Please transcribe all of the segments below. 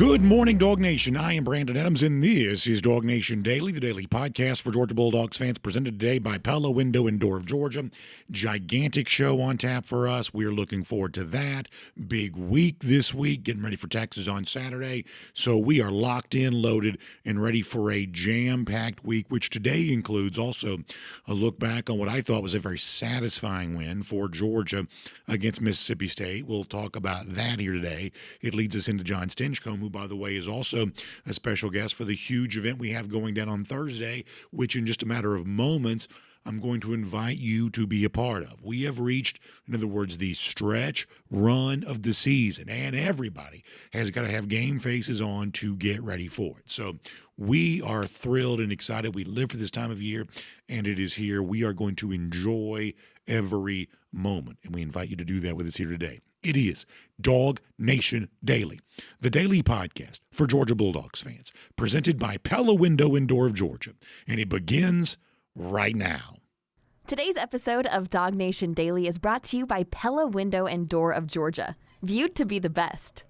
Good morning, Dog Nation. I am Brandon Adams, and this is DawgNation Daily, the daily podcast for Georgia Bulldogs fans, presented today by Pella Window and Door of Georgia. Gigantic show on tap for us. We're looking forward to that. Big week this week, getting ready for Texas on Saturday. So we are locked in, loaded, and ready for a jam-packed week, which today includes also a look back on what I thought was a very satisfying win for Georgia against Mississippi State. We'll talk about that here today. It leads us into Jon Stinchcomb, who, by the way, is also a special guest for the huge event we have going down on Thursday, which in just a matter of moments, I'm going to invite you to be a part of. We have reached, in other words, the stretch run of the season, and everybody has got to have game faces on to get ready for it. So we are thrilled and excited. We live for this time of year, and it is here. We are going to enjoy every moment, and we invite you to do that with us here today. It is DawgNation Daily, the daily podcast for Georgia Bulldogs fans, presented by Pella Window and Door of Georgia, and it begins right now. Today's episode of DawgNation Daily is brought to you by Pella Window and Door of Georgia, viewed to be the best.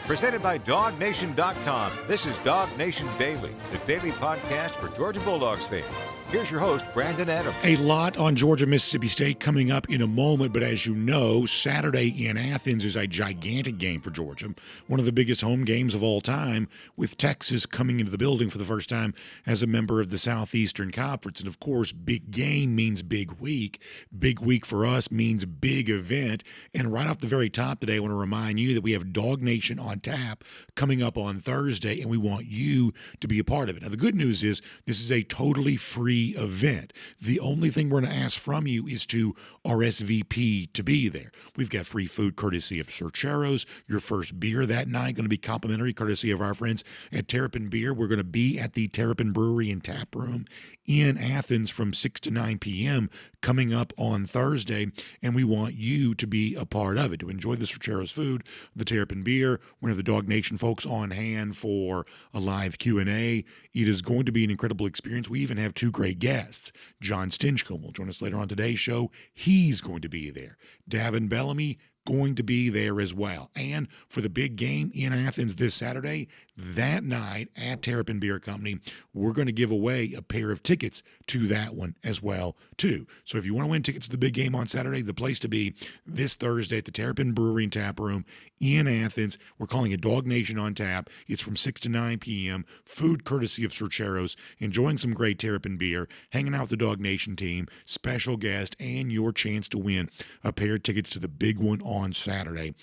Presented by DawgNation.com, this is DawgNation Daily, the daily podcast for Georgia Bulldogs fans. Here's your host, Brandon Adams. A lot on Georgia-Mississippi State coming up in a moment, but as you know, Saturday in Athens is a gigantic game for Georgia, one of the biggest home games of all time, with Texas coming into the building for the first time as a member of the Southeastern Conference. And of course, big game means big week. Big week for us means big event. And right off the very top today, I want to remind you that we have DawgNation on tap coming up on Thursday, and we want you to be a part of it. Now, the good news is this is a totally free event. The only thing we're going to ask from you is to RSVP to be there. We've got free food courtesy of Cercheros. Your first beer that night going to be complimentary courtesy of our friends at Terrapin Beer. We're going to be at the Terrapin Brewery and Tap Room in Athens from 6 to 9 p.m. coming up on Thursday, and we want you to be a part of it, to enjoy the Cercheros food, the Terrapin Beer. We're going to have the DawgNation folks on hand for a live Q&A. It is going to be an incredible experience. We even have two great guests. Jon Stinchcomb will join us later on today's show. He's going to be there. Davin Bellamy going to be there as well. And for the big game in Athens this Saturday, that night at Terrapin Beer Company, we're going to give away a pair of tickets to that one as well, too. So if you want to win tickets to the big game on Saturday, the place to be this Thursday at the Terrapin Brewery and Tap Room in Athens. We're calling it DawgNation on Tap. It's from 6 to 9 p.m. Food courtesy of Cercheros, enjoying some great Terrapin beer, hanging out with the DawgNation team, special guest, and your chance to win a pair of tickets to the big one on Saturday.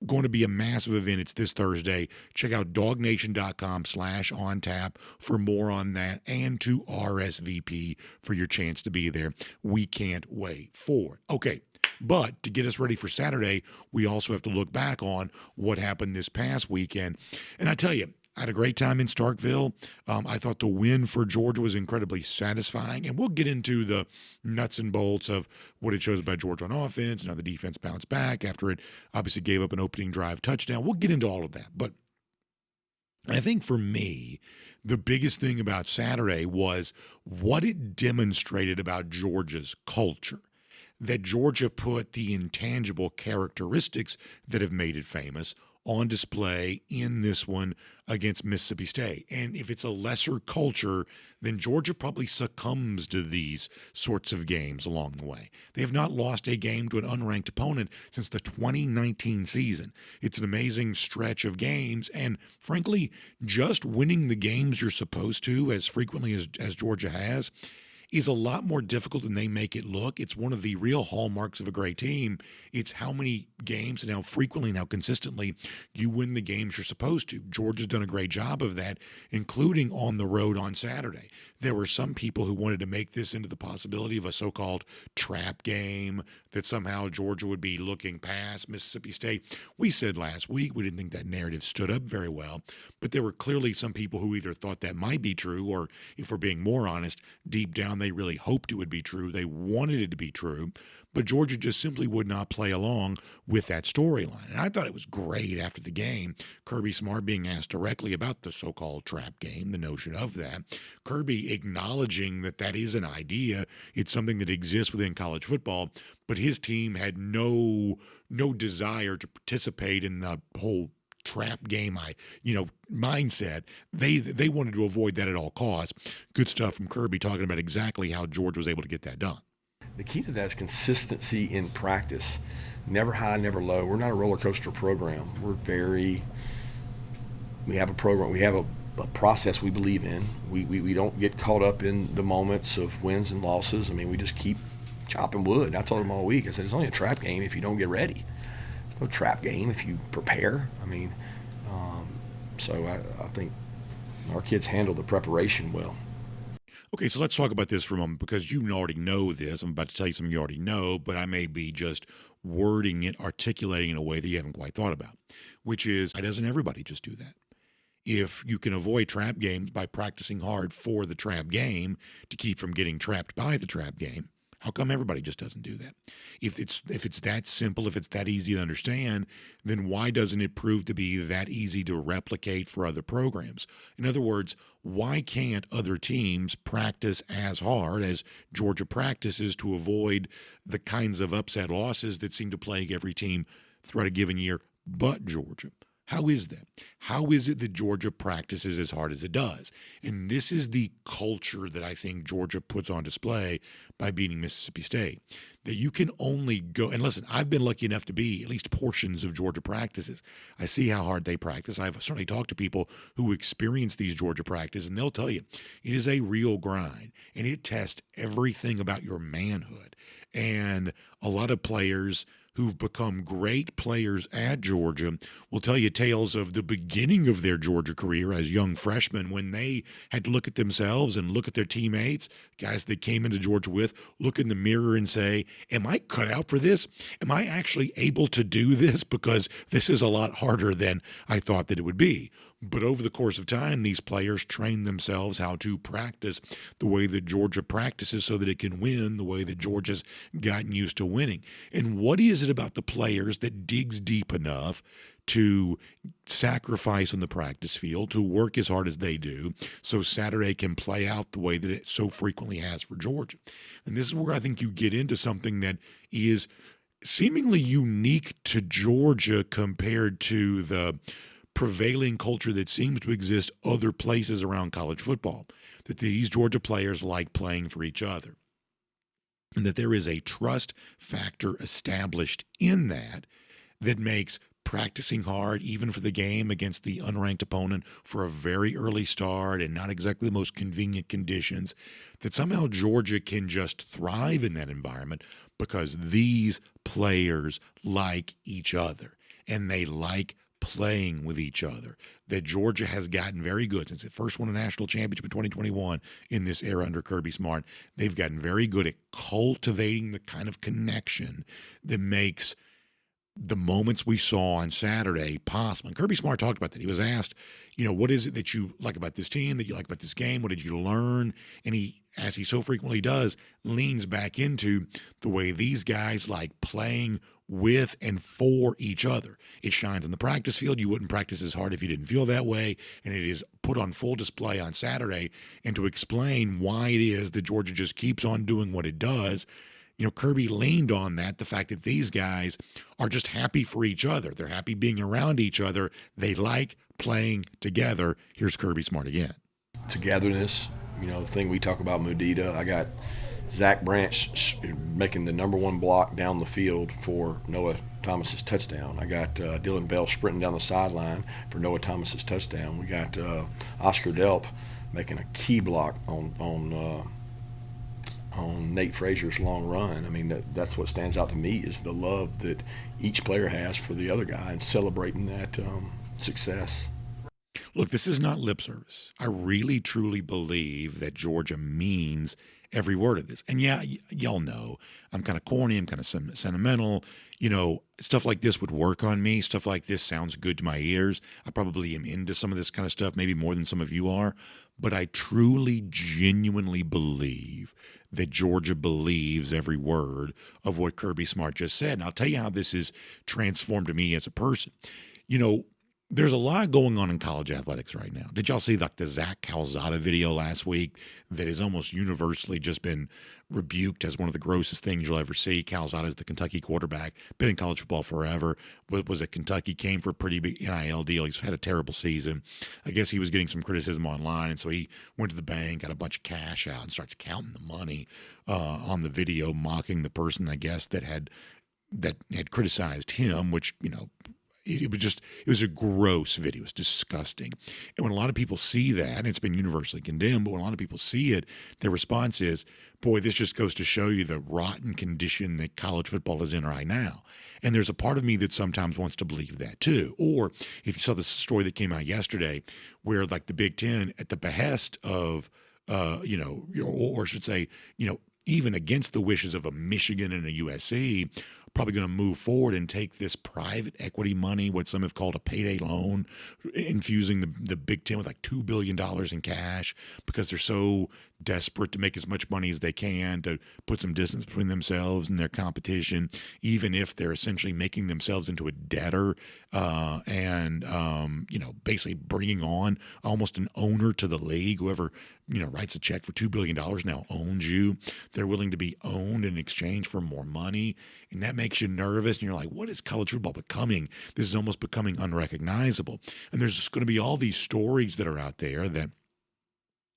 Going to be a massive event. It's this Thursday. Check out DawgNation.com/on-tap for more on that and to RSVP for your chance to be there. We can't wait for it. Okay. But to get us ready for Saturday, we also have to look back on what happened this past weekend. And I tell you, I had a great time in Starkville. I thought the win for Georgia was incredibly satisfying. And we'll get into the nuts and bolts of what it shows about Georgia on offense and how the defense bounced back after it obviously gave up an opening drive touchdown. We'll get into all of that. But I think for me, the biggest thing about Saturday was what it demonstrated about Georgia's culture. That Georgia put the intangible characteristics that have made it famous on display in this one against Mississippi State. And if it's a lesser culture, then Georgia probably succumbs to these sorts of games along the way. They have not lost a game to an unranked opponent since the 2019 season. It's an amazing stretch of games, and frankly, just winning the games you're supposed to as frequently as Georgia has is a lot more difficult than they make it look. It's one of the real hallmarks of a great team. It's how many games and how frequently and how consistently you win the games you're supposed to. Georgia's done a great job of that, including on the road on Saturday. There were some people who wanted to make this into the possibility of a so-called trap game, that somehow Georgia would be looking past Mississippi State. We said last week we didn't think that narrative stood up very well, but there were clearly some people who either thought that might be true or, if we're being more honest, deep down down. They really hoped it would be true. They wanted it to be true, but Georgia just simply would not play along with that storyline. And I thought it was great after the game, Kirby Smart being asked directly about the so-called trap game, the notion of that. Kirby acknowledging that that is an idea. It's something that exists within college football, but his team had no desire to participate in the whole trap game mindset. They wanted to avoid that at all costs. Good stuff from Kirby talking about exactly how Georgia was able to get that done. The key to that is consistency in practice. Never high, never low. We're not a roller coaster program. We have a program. We have a process we believe in. We don't get caught up in the moments of wins and losses. I mean, we just keep chopping wood. I told them all week, I said, it's only a trap game if you don't get ready. It's no trap game if you prepare. I mean, so I think our kids handle the preparation well. Okay, so let's talk about this for a moment because you already know this. I'm about to tell you something you already know, but I may be just wording it, articulating in a way that you haven't quite thought about, which is, why doesn't everybody just do that? If you can avoid trap games by practicing hard for the trap game to keep from getting trapped by the trap game, how come everybody just doesn't do that? If it's that simple, if it's that easy to understand, then why doesn't it prove to be that easy to replicate for other programs? In other words, why can't other teams practice as hard as Georgia practices to avoid the kinds of upset losses that seem to plague every team throughout a given year but Georgia? How is that? How is it that Georgia practices as hard as it does? And this is the culture that I think Georgia puts on display by beating Mississippi State. That you can only go, and listen, I've been lucky enough to be at least portions of Georgia practices. I see how hard they practice. I've certainly talked to people who experience these Georgia practices, and they'll tell you it is a real grind, and it tests everything about your manhood. And a lot of players who've become great players at Georgia will tell you tales of the beginning of their Georgia career as young freshmen when they had to look at themselves and look at their teammates, guys they came into Georgia with, look in the mirror and say, am I cut out for this? Am I actually able to do this? Because this is a lot harder than I thought that it would be. But over the course of time, these players train themselves how to practice the way that Georgia practices so that it can win the way that Georgia's gotten used to winning. And what is it about the players that digs deep enough to sacrifice on the practice field, to work as hard as they do, so Saturday can play out the way that it so frequently has for Georgia? And this is where I think you get into something that is seemingly unique to Georgia compared to the prevailing culture that seems to exist other places around college football, that these Georgia players like playing for each other, and that there is a trust factor established in that makes practicing hard, even for the game against the unranked opponent, for a very early start and not exactly the most convenient conditions, that somehow Georgia can just thrive in that environment because these players like each other and they like playing with each other. That Georgia has gotten very good since it first won a national championship in 2021 in this era under Kirby Smart. They've gotten very good at cultivating the kind of connection that makes the moments we saw on Saturday possible. And Kirby Smart talked about that. He was asked, what is it that you like about this team, that you like about this game? What did you learn? And he, as he so frequently does, leans back into the way these guys like playing with and for each other. It shines on the practice field. You wouldn't practice as hard if you didn't feel that way. And it is put on full display on Saturday. And to explain why it is that Georgia just keeps on doing what it does, Kirby leaned on that, the fact that these guys are just happy for each other. They're happy being around each other. They like playing together. Here's Kirby Smart again. Togetherness, the thing we talk about, Mudita. I got Zach Branch making the number one block down the field for Noah Thomas's touchdown. I got Dylan Bell sprinting down the sideline for Noah Thomas's touchdown. We got Oscar Delp making a key block on Nate Frazier's long run. I mean, that's what stands out to me is the love that each player has for the other guy and celebrating that success. Look, this is not lip service. I really, truly believe that Georgia means every word of this. And yeah, y'all know I'm kind of corny. I'm kind of sentimental. Stuff like this would work on me. Stuff like this sounds good to my ears. I probably am into some of this kind of stuff, maybe more than some of you are. But I truly, genuinely believe that Georgia believes every word of what Kirby Smart just said. And I'll tell you how this has transformed me as a person. You know, there's a lot going on in college athletics right now. Did y'all see like the Zach Calzada video last week that has almost universally just been rebuked as one of the grossest things you'll ever see? Calzada is the Kentucky quarterback, been in college football forever, was at Kentucky, came for a pretty big NIL deal. He's had a terrible season. I guess he was getting some criticism online, and so he went to the bank, got a bunch of cash out, and starts counting the money on the video, mocking the person, I guess, that had criticized him, which, you know, it was a gross video. It was disgusting. And when a lot of people see that, and it's been universally condemned, but when a lot of people see it, their response is, boy, this just goes to show you the rotten condition that college football is in right now. And there's a part of me that sometimes wants to believe that too. Or if you saw the story that came out yesterday where like the Big Ten, at the behest of, or I should say, even against the wishes of a Michigan and a USC, probably going to move forward and take this private equity money, what some have called a payday loan, infusing the Big Ten with like $2 billion in cash because they're so desperate to make as much money as they can to put some distance between themselves and their competition, even if they're essentially making themselves into a debtor basically bringing on almost an owner to the league. Whoever, writes a check for $2 billion now owns you. They're willing to be owned in exchange for more money. And that makes you nervous. And you're like, what is college football becoming? This is almost becoming unrecognizable. And there's just going to be all these stories that are out there that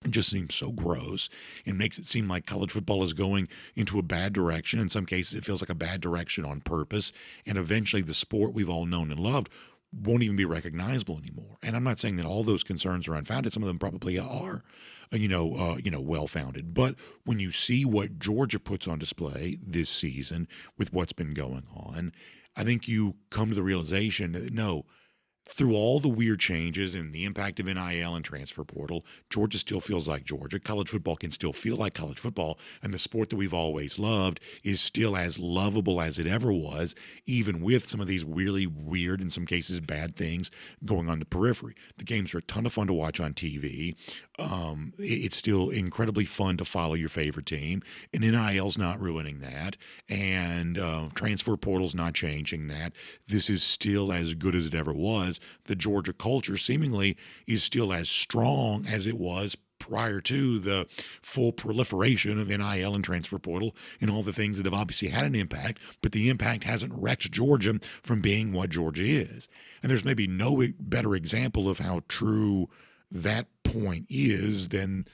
it just seems so gross and makes it seem like college football is going into a bad direction. In some cases, it feels like a bad direction on purpose. And eventually the sport we've all known and loved won't even be recognizable anymore. And I'm not saying that all those concerns are unfounded. Some of them probably are, well-founded. But when you see what Georgia puts on display this season with what's been going on, I think you come to the realization that, no, through all the weird changes and the impact of NIL and transfer portal, Georgia still feels like Georgia. College football can still feel like college football, and the sport that we've always loved is still as lovable as it ever was, even with some of these really weird, in some cases bad things going on the periphery. The games are a ton of fun to watch on TV. It's still incredibly fun to follow your favorite team, and NIL's not ruining that, and transfer portal's not changing that. This is still as good as it ever was. The Georgia culture seemingly is still as strong as it was prior to the full proliferation of NIL and transfer portal and all the things that have obviously had an impact, but the impact hasn't wrecked Georgia from being what Georgia is. And there's maybe no better example of how true that point is than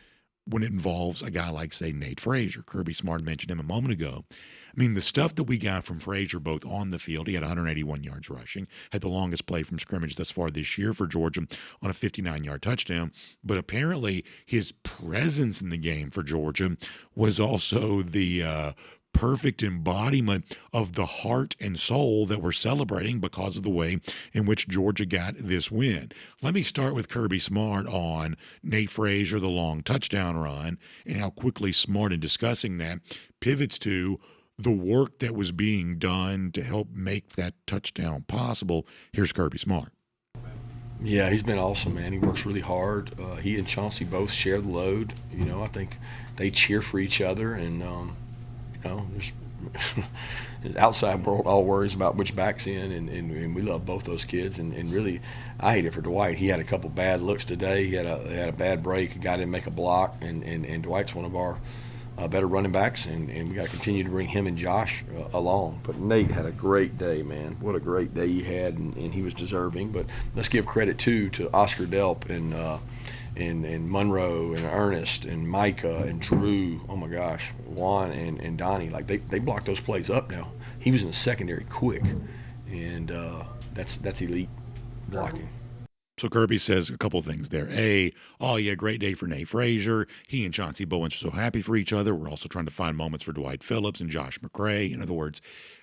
when it involves a guy like, say, Nate Frazier. Kirby Smart mentioned him a moment ago. I mean, the stuff that we got from Frazier, both on the field, he had 181 yards rushing, had the longest play from scrimmage thus far this year for Georgia on a 59-yard touchdown. But apparently his presence in the game for Georgia was also the perfect embodiment of the heart and soul that we're celebrating because of the way in which Georgia got this win. Let me start with Kirby Smart on Nate Frazier, the long touchdown run, and how quickly Smart, in discussing that, pivots to the work that was being done to help make that touchdown possible. Here's Kirby Smart. Yeah, he's been awesome, man. He works really hard. He and Chauncey both share the load. I think they cheer for each other, and there's the outside world all worries about which back's in, and we love both those kids. And really, I hate it for Dwight. He had a couple bad looks today. He had a bad break. A guy didn't make a block, and Dwight's one of our better running backs, and we got to continue to bring him and Josh along. But Nate had a great day, man. What a great day he had, and he was deserving. But let's give credit to Oscar Delp and Monroe and Ernest and Micah and Drew. Oh my gosh, Juan and Donnie. Like they blocked those plays up now. He was in the secondary quick, and that's elite blocking. So Kirby says a couple of things there. Great day for Nate Frazier. He and Chauncey Bowens are so happy for each other. We're also trying to find moments for Dwight Phillips and Josh McCray. In other words,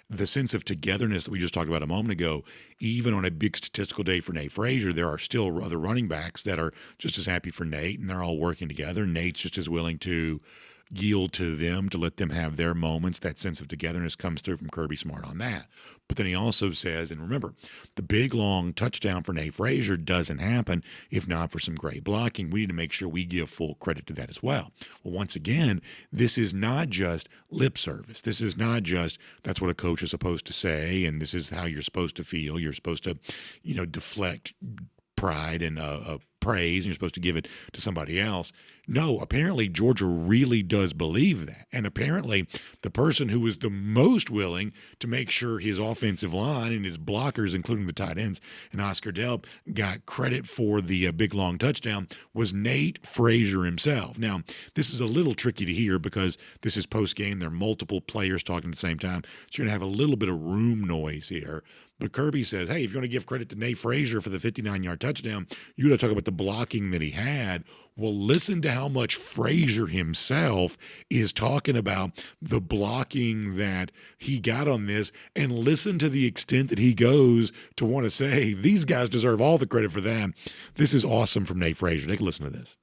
the sense of togetherness that we just talked about a moment ago, even on a big statistical day for Nate Frazier, there are still other running backs that are just as happy for Nate, and they're all working together. Nate's just as willing to yield to them, to let them have their moments. That sense of togetherness comes through from Kirby Smart on that. But then he also says, and remember, the big, long touchdown for Nate Frazier doesn't happen if not for some great blocking. We need to make sure we give full credit to that as well. Well, once again, this is not just lip service. This is not just that's what a coach is supposed to say, and this is how you're supposed to feel. You're supposed to, deflect pride and praise, and you're supposed to give it to somebody else. No, apparently Georgia really does believe that. And apparently the person who was the most willing to make sure his offensive line and his blockers, including the tight ends and Oscar Delp, got credit for the big, long touchdown was Nate Frazier himself. Now, this is a little tricky to hear because this is post-game. There are multiple players talking at the same time. So you're going to have a little bit of room noise here. But Kirby says, hey, if you're going to give credit to Nate Frazier for the 59-yard touchdown, you got to talk about the blocking that he had. Well, listen to how much Frazier himself is talking about the blocking that he got on this, and listen to the extent that he goes to want to say these guys deserve all the credit for that. This is awesome from Nate Frazier. Take a listen to this.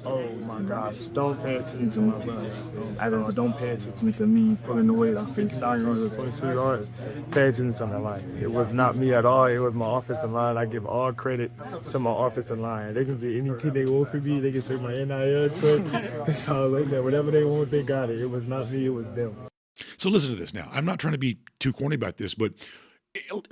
Oh my gosh, don't pay attention to my bus at all. Don't pay attention to me pulling the weight on 59 yards or 22 yards. Pay attention to my line. It was not me at all. It was my offensive line. I give all credit to my offensive line. They can be anything they want from me. They can say my NIL check. It's all like that. Whatever they want, they got it. It was not me. It was them. So listen to this now. I'm not trying to be too corny about this, but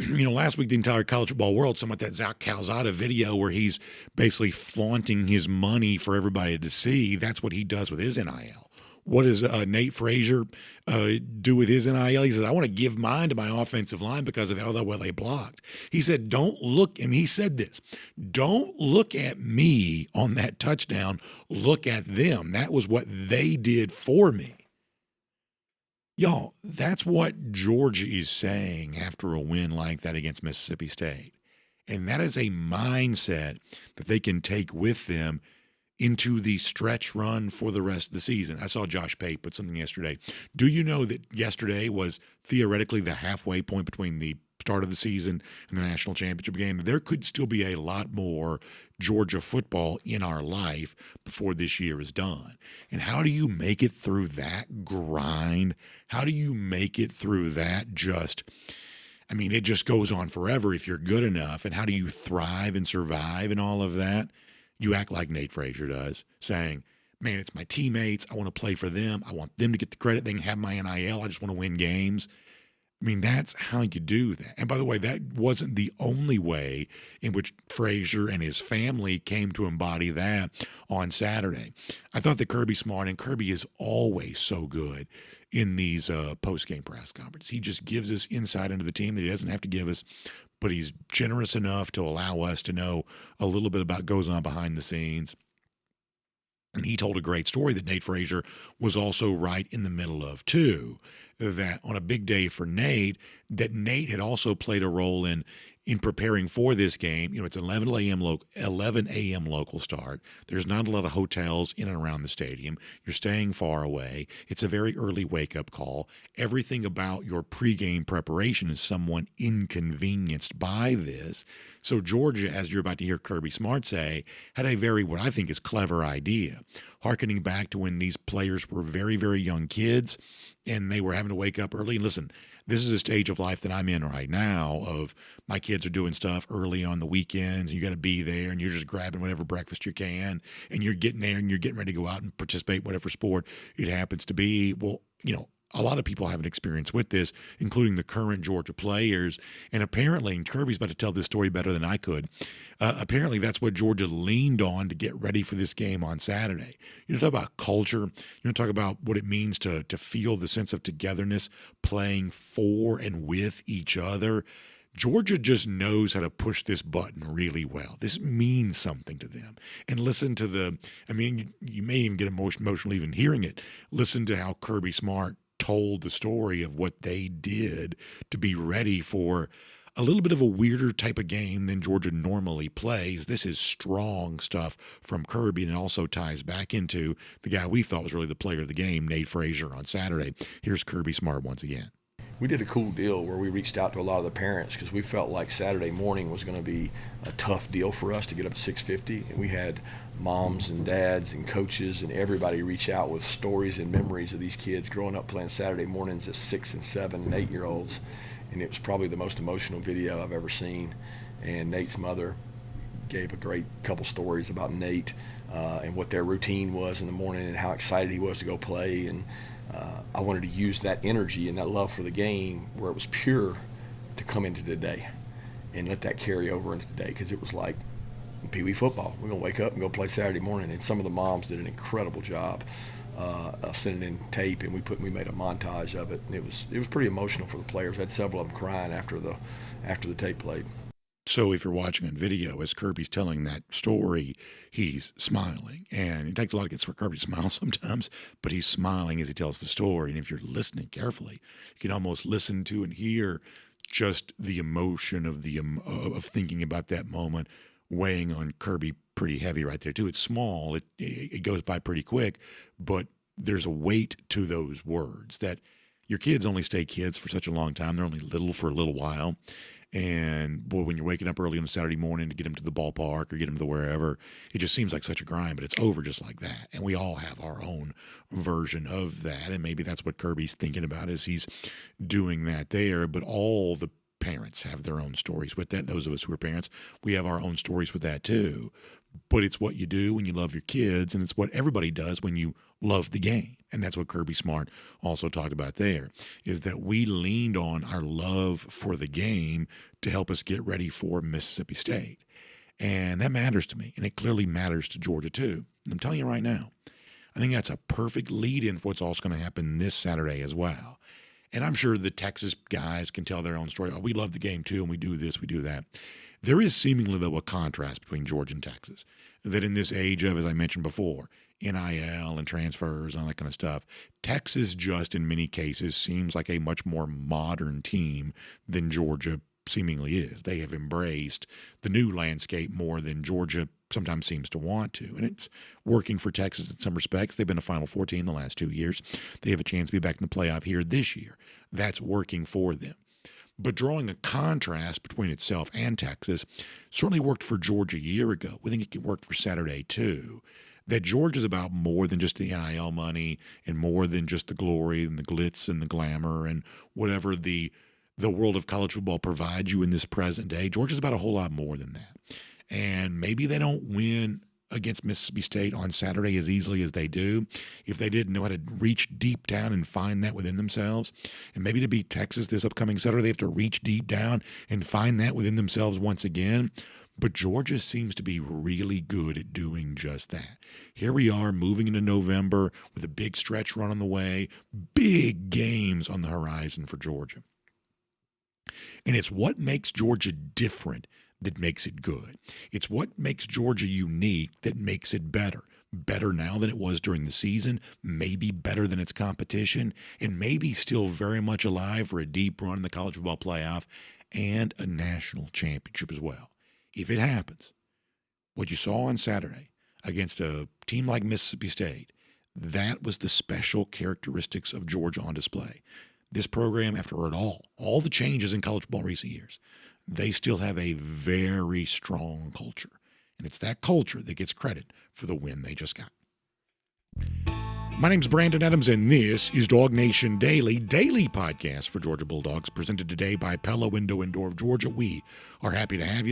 last week the entire college football world, some about that Zach Calzada video where he's basically flaunting his money for everybody to see. That's what he does with his NIL. What does Nate Frazier do with his NIL? He says, I want to give mine to my offensive line because of how well they blocked. He said, don't look, and he said this, don't look at me on that touchdown. Look at them. That was what they did for me. Y'all, that's what Georgia is saying after a win like that against Mississippi State. And that is a mindset that they can take with them into the stretch run for the rest of the season. I saw Josh Pate put something yesterday. Do you know that yesterday was theoretically the halfway point between the start of the season and the national championship game? There could still be a lot more Georgia football in our life before this year is done. And how do you make it through that grind? How do you make it through that it just goes on forever if you're good enough. And how do you thrive and survive and all of that? You act like Nate Frazier does, saying, man, it's my teammates. I want to play for them. I want them to get the credit. They can have my NIL. I just want to win games. That's how you do that. And by the way, that wasn't the only way in which Frazier and his family came to embody that on Saturday. I thought that Kirby Smart, and Kirby is always so good in these post-game press conferences. He just gives us insight into the team that he doesn't have to give us, but he's generous enough to allow us to know a little bit about what goes on behind the scenes. And he told a great story that Nate Frazier was also right in the middle of, too, that on a big day for Nate, that Nate had also played a role in preparing for this game. It's 11 a.m. local start. There's not a lot of hotels in and around the stadium. You're staying far away. It's a very early wake-up call. Everything about your pregame preparation is somewhat inconvenienced by this. So Georgia, as you're about to hear Kirby Smart say, had a very, what I think is clever idea, hearkening back to when these players were very, very young kids and they were having to wake up early. And listen, this is a stage of life that I'm in right now of my kids are doing stuff early on the weekends. You got to be there and you're just grabbing whatever breakfast you can and you're getting there and you're getting ready to go out and participate, whatever sport it happens to be. Well, a lot of people have an experience with this, including the current Georgia players. And apparently, and Kirby's about to tell this story better than I could, apparently that's what Georgia leaned on to get ready for this game on Saturday. You talk about culture. You talk about what it means to feel the sense of togetherness, playing for and with each other. Georgia just knows how to push this button really well. This means something to them. And listen to you may even get emotional even hearing it. Listen to how Kirby Smart told the story of what they did to be ready for a little bit of a weirder type of game than Georgia normally plays. This is strong stuff from Kirby, and it also ties back into the guy we thought was really the player of the game, Nate Frazier, on Saturday. Here's Kirby Smart once again. We did a cool deal where we reached out to a lot of the parents because we felt like Saturday morning was going to be a tough deal for us to get up at 6:50, and we had moms and dads and coaches and everybody reach out with stories and memories of these kids growing up playing Saturday mornings as 6 and 7 and 8-year-olds, and it was probably the most emotional video I've ever seen. And Nate's mother gave a great couple stories about Nate and what their routine was in the morning and how excited he was to go play. And I wanted to use that energy and that love for the game where it was pure to come into the day and let that carry over into the day, because it was like Pee Wee football. We're going to wake up and go play Saturday morning. And some of the moms did an incredible job sending in tape, and we made a montage of it. And it was pretty emotional for the players. I had several of them crying after the tape played. So if you're watching on video, as Kirby's telling that story, he's smiling. And it takes a lot to get Kirby to smile sometimes, but he's smiling as he tells the story. And if you're listening carefully, you can almost listen to and hear just the emotion of of thinking about that moment weighing on Kirby pretty heavy right there too. It's small, it goes by pretty quick, but there's a weight to those words that your kids only stay kids for such a long time. They're only little for a little while. And boy, when you're waking up early on a Saturday morning to get them to the ballpark or get them to wherever, it just seems like such a grind, but it's over just like that. And we all have our own version of that. And maybe that's what Kirby's thinking about as he's doing that there. But all the parents have their own stories with that. Those of us who are parents, we have our own stories with that too. But it's what you do when you love your kids, and it's what everybody does when you love the game. And that's what Kirby Smart also talked about there, is that we leaned on our love for the game to help us get ready for Mississippi State. And that matters to me, and it clearly matters to Georgia too. And I'm telling you right now, I think that's a perfect lead-in for what's also going to happen this Saturday as well. And I'm sure the Texas guys can tell their own story. Oh, we love the game too, and we do this, we do that. There is seemingly, though, a contrast between Georgia and Texas, that in this age of, as I mentioned before, NIL and transfers and all that kind of stuff, Texas just in many cases seems like a much more modern team than Georgia seemingly is. They have embraced the new landscape more than Georgia sometimes seems to want to. And it's working for Texas in some respects. They've been a Final Four team the last 2 years. They have a chance to be back in the playoff here this year. That's working for them. But drawing a contrast between itself and Texas certainly worked for Georgia a year ago. We think it can work for Saturday too. That Georgia's about more than just the NIL money and more than just the glory and the glitz and the glamour and whatever the world of college football provides you in this present day. Georgia's about a whole lot more than that. And maybe they don't win against Mississippi State on Saturday as easily as they do if they didn't know how to reach deep down and find that within themselves. And maybe to beat Texas this upcoming Saturday, they have to reach deep down and find that within themselves once again. But Georgia seems to be really good at doing just that. Here we are moving into November with a big stretch run on the way, big games on the horizon for Georgia. And it's what makes Georgia different that makes it good. It's what makes Georgia unique that makes it better. Better now than it was during the season, maybe better than its competition, and maybe still very much alive for a deep run in the college football playoff and a national championship as well. If it happens, what you saw on Saturday against a team like Mississippi State, that was the special characteristics of Georgia on display. This program, after all the changes in college football in recent years, they still have a very strong culture. And it's that culture that gets credit for the win they just got. My name's Brandon Adams, and this is DawgNation Daily podcast for Georgia Bulldogs, presented today by Pella Window and Door of Georgia. We are happy to have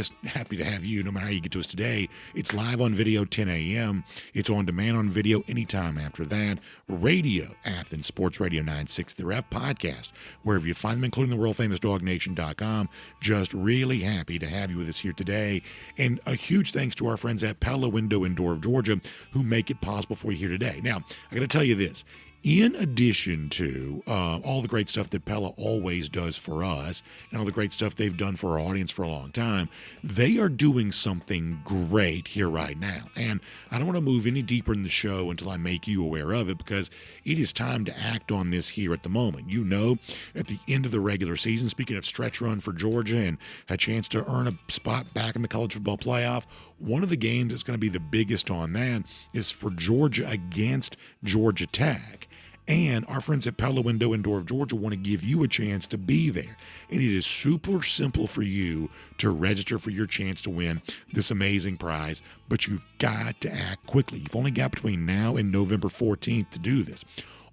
you, no matter how you get to us today. It's live on video 10 a.m. It's on demand on video anytime after that. Radio, Athens, Sports Radio 960, the Ref podcast, wherever you find them, including the world-famous DawgNation.com. Just really happy to have you with us here today. And a huge thanks to our friends at Pella Window and Door of Georgia who make it possible for you here today. Now, I got to tell you this. In addition to all the great stuff that Pella always does for us and all the great stuff they've done for our audience for a long time, they are doing something great here right now. And I don't want to move any deeper in the show until I make you aware of it, because it is time to act on this here at the moment. You know, at the end of the regular season, speaking of stretch run for Georgia and a chance to earn a spot back in the college football playoff, one of the games that's going to be the biggest on that is for Georgia against Georgia Tech. And our friends at Pella Window and Door of Georgia want to give you a chance to be there. And it is super simple for you to register for your chance to win this amazing prize, but you've got to act quickly. You've only got between now and November 14th to do this.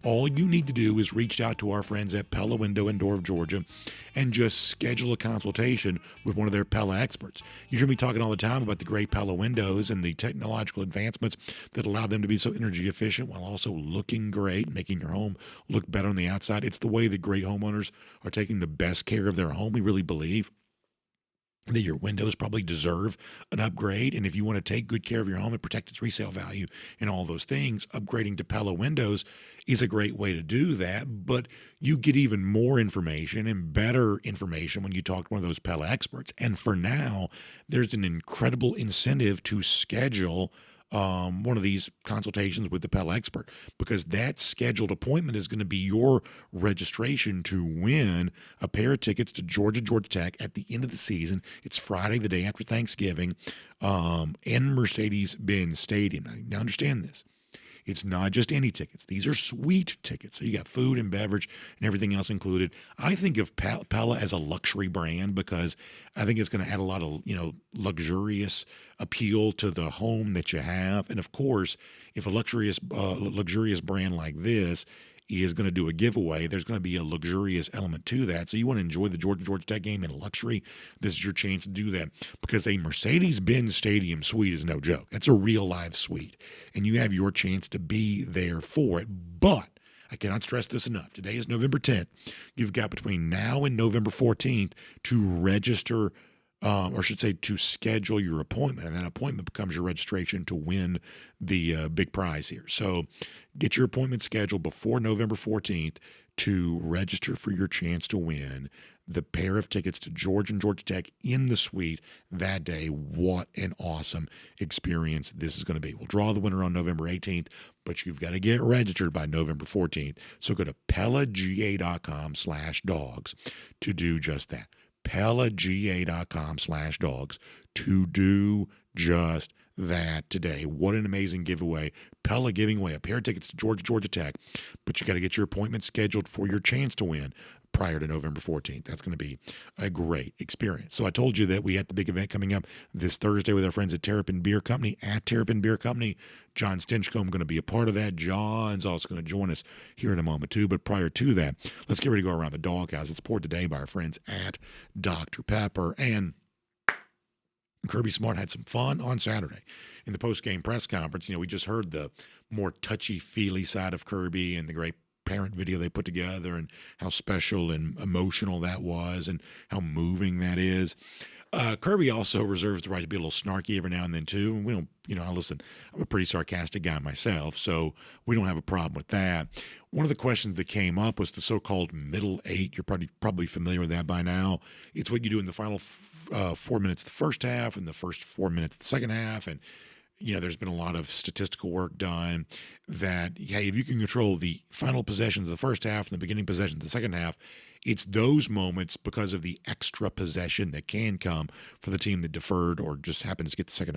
All you need to do is reach out to our friends at Pella Window and Door of Georgia and just schedule a consultation with one of their Pella experts. You hear me talking all the time about the great Pella windows and the technological advancements that allow them to be so energy efficient while also looking great, making your home look better on the outside. It's the way that great homeowners are taking the best care of their home. We really believe that your windows probably deserve an upgrade. And if you want to take good care of your home and protect its resale value and all those things, upgrading to Pella windows is a great way to do that. But you get even more information and better information when you talk to one of those Pella experts. And for now, there's an incredible incentive to schedule one of these consultations with the Pella expert, because that scheduled appointment is going to be your registration to win a pair of tickets to Georgia Tech at the end of the season. It's Friday, the day after Thanksgiving, in Mercedes-Benz Stadium. Now understand this. It's not just any tickets. These are suite tickets. So you got food and beverage and everything else included. I think of Pella as a luxury brand because I think it's going to add a lot of, luxurious appeal to the home that you have. And of course, if a luxurious brand like this is going to do a giveaway, there's going to be a luxurious element to that. So you want to enjoy the Georgia Tech game in luxury, this is your chance to do that, because a Mercedes-Benz Stadium suite is no joke. That's a real live suite, and you have your chance to be there for it. But I cannot stress this enough. Today is November 10th. You've got between now and November 14th to register, or I should say to schedule your appointment, and that appointment becomes your registration to win the big prize here. So get your appointment scheduled before November 14th to register for your chance to win the pair of tickets to Georgia Tech in the suite that day. What an awesome experience this is going to be. We'll draw the winner on November 18th, but you've got to get registered by November 14th. So go to PellaGA.com/dogs to do just that. PellaGA.com/dogs to do just that today. What an amazing giveaway. Pella giving away a pair of tickets to Georgia Tech, but you got to get your appointment scheduled for your chance to win prior to November 14th. That's going to be a great experience. So I told you that we had the big event coming up this Thursday with our friends at Terrapin Beer Company. At Terrapin Beer Company, Jon Stinchcomb going to be a part of that. John's also going to join us here in a moment too. But prior to that, let's get ready to go around the doghouse. It's poured today by our friends at Dr. Pepper. And Kirby Smart had some fun on Saturday in the post-game press conference. We just heard the more touchy-feely side of Kirby and the great parent video they put together and how special and emotional that was and how moving that is. Kirby also reserves the right to be a little snarky every now and then too. And we don't, listen, I'm a pretty sarcastic guy myself, so we don't have a problem with that. One of the questions that came up was the so-called middle eight. You're probably familiar with that by now. It's what you do in the final 4 minutes of the first half and the first 4 minutes of the second half. And there's been a lot of statistical work done that, hey, if you can control the final possessions of the first half and the beginning possessions of the second half, it's those moments, because of the extra possession that can come for the team that deferred or just happens to get the second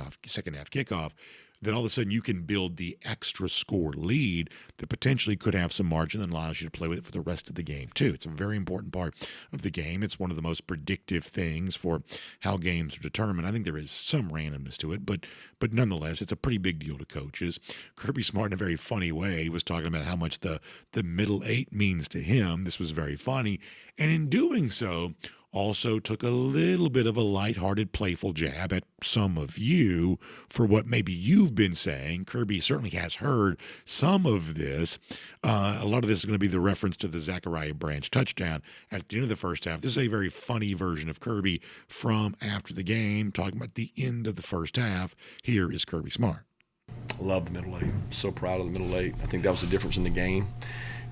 half kickoff, that all of a sudden you can build the extra score lead that potentially could have some margin and allows you to play with it for the rest of the game too. It's a very important part of the game. It's one of the most predictive things for how games are determined. I think there is some randomness to it, but nonetheless, it's a pretty big deal to coaches. Kirby Smart, in a very funny way, was talking about how much the middle eight means to him. This was very funny. And in doing so, also took a little bit of a lighthearted, playful jab at some of you for what maybe you've been saying. Kirby certainly has heard some of this. A lot of this is going to be the reference to the Zachariah Branch touchdown at the end of the first half. This is a very funny version of Kirby from after the game, talking about the end of the first half. Here is Kirby Smart. I love the middle eight. So proud of the middle eight. I think that was the difference in the game.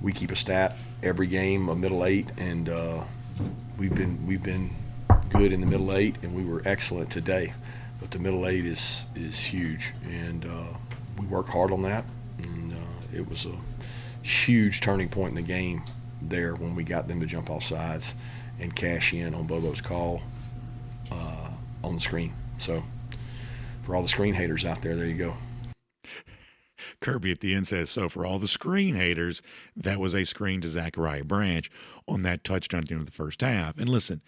We keep a stat every game of middle eight, and we've been good in the middle eight, and we were excellent today. But the middle eight is huge, and we work hard on that. And it was a huge turning point in the game there when we got them to jump off sides and cash in on Bobo's call on the screen. So for all the screen haters out there you go. Kirby at the end says, so for all the screen haters, that was a screen to Zachariah Branch on that touchdown at the end of the first half. And listen,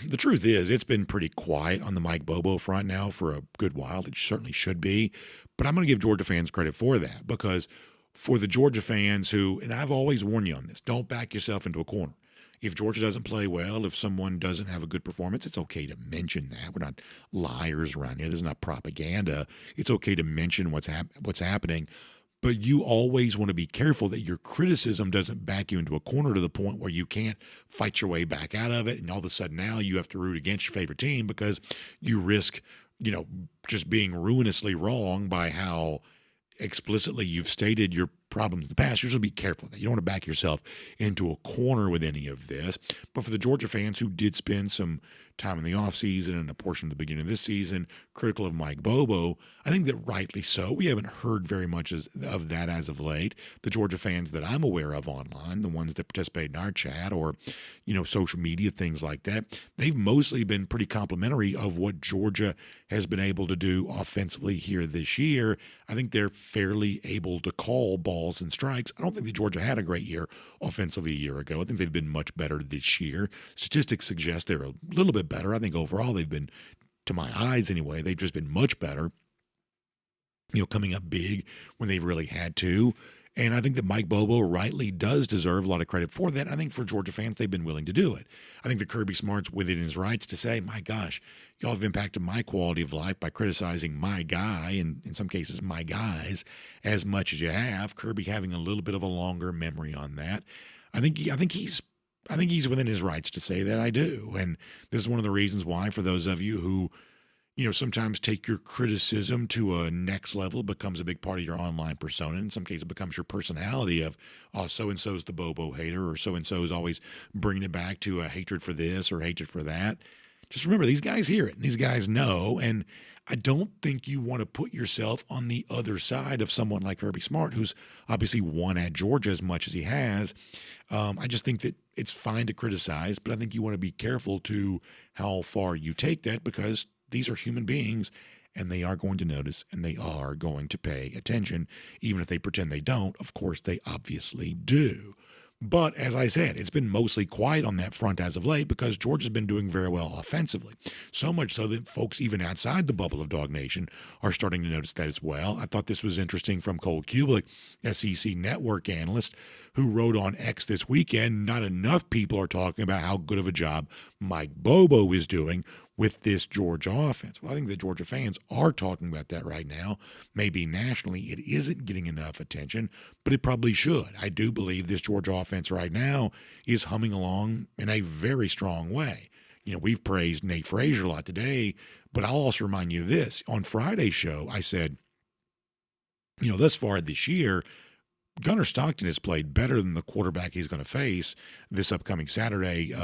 the truth is it's been pretty quiet on the Mike Bobo front now for a good while. It certainly should be. But I'm going to give Georgia fans credit for that, because for the Georgia fans who, and I've always warned you on this, don't back yourself into a corner. If Georgia doesn't play well, if someone doesn't have a good performance, it's okay to mention that. We're not liars around here. This is not propaganda. It's okay to mention what's happening. But you always want to be careful that your criticism doesn't back you into a corner to the point where you can't fight your way back out of it. And all of a sudden now you have to root against your favorite team because you risk, just being ruinously wrong by how explicitly you've stated your problems in the past. You should be careful with that. You don't want to back yourself into a corner with any of this. But for the Georgia fans who did spend some time in the offseason and a portion of the beginning of this season critical of Mike Bobo, I think that rightly so. We haven't heard very much of that as of late. The Georgia fans that I'm aware of online, the ones that participate in our chat or, social media, things like that, they've mostly been pretty complimentary of what Georgia has been able to do offensively here this year. I think they're fairly able to call balls and strikes. I don't think that Georgia had a great year offensively a year ago. I think they've been much better this year. Statistics suggest they're a little bit better. I think overall they've been, to my eyes anyway, they've just been much better, coming up big when they've really had to. And I think that Mike Bobo rightly does deserve a lot of credit for that. I think for Georgia fans, they've been willing to do it. I think that Kirby Smart's within his rights to say, my gosh, y'all have impacted my quality of life by criticizing my guy, and in some cases my guys, as much as you have. Kirby having a little bit of a longer memory on that. I think he's within his rights to say that. I do. And this is one of the reasons why, for those of you who, sometimes take your criticism to a next level, becomes a big part of your online persona. In some cases, it becomes your personality of, oh, so-and-so's the Bobo hater, or so-and-so is always bringing it back to a hatred for this or hatred for that. Just remember, these guys hear it, and these guys know, and I don't think you want to put yourself on the other side of someone like Kirby Smart, who's obviously won at Georgia as much as he has. I just think that it's fine to criticize, but I think you want to be careful to how far you take that, because these are human beings, and they are going to notice, and they are going to pay attention, even if they pretend they don't. Of course, they obviously do. But as I said, it's been mostly quiet on that front as of late because Georgia's been doing very well offensively. So much so that folks even outside the bubble of DawgNation are starting to notice that as well. I thought this was interesting from Cole Kubelik, SEC network analyst, who wrote on X this weekend, not enough people are talking about how good of a job Mike Bobo is doing with this Georgia offense. Well, I think the Georgia fans are talking about that right now. Maybe nationally it isn't getting enough attention, but it probably should. I do believe this Georgia offense right now is humming along in a very strong way. We've praised Nate Frazier a lot today, but I'll also remind you of this. On Friday's show, I said, thus far this year, Gunnar Stockton has played better than the quarterback he's going to face this upcoming Saturday,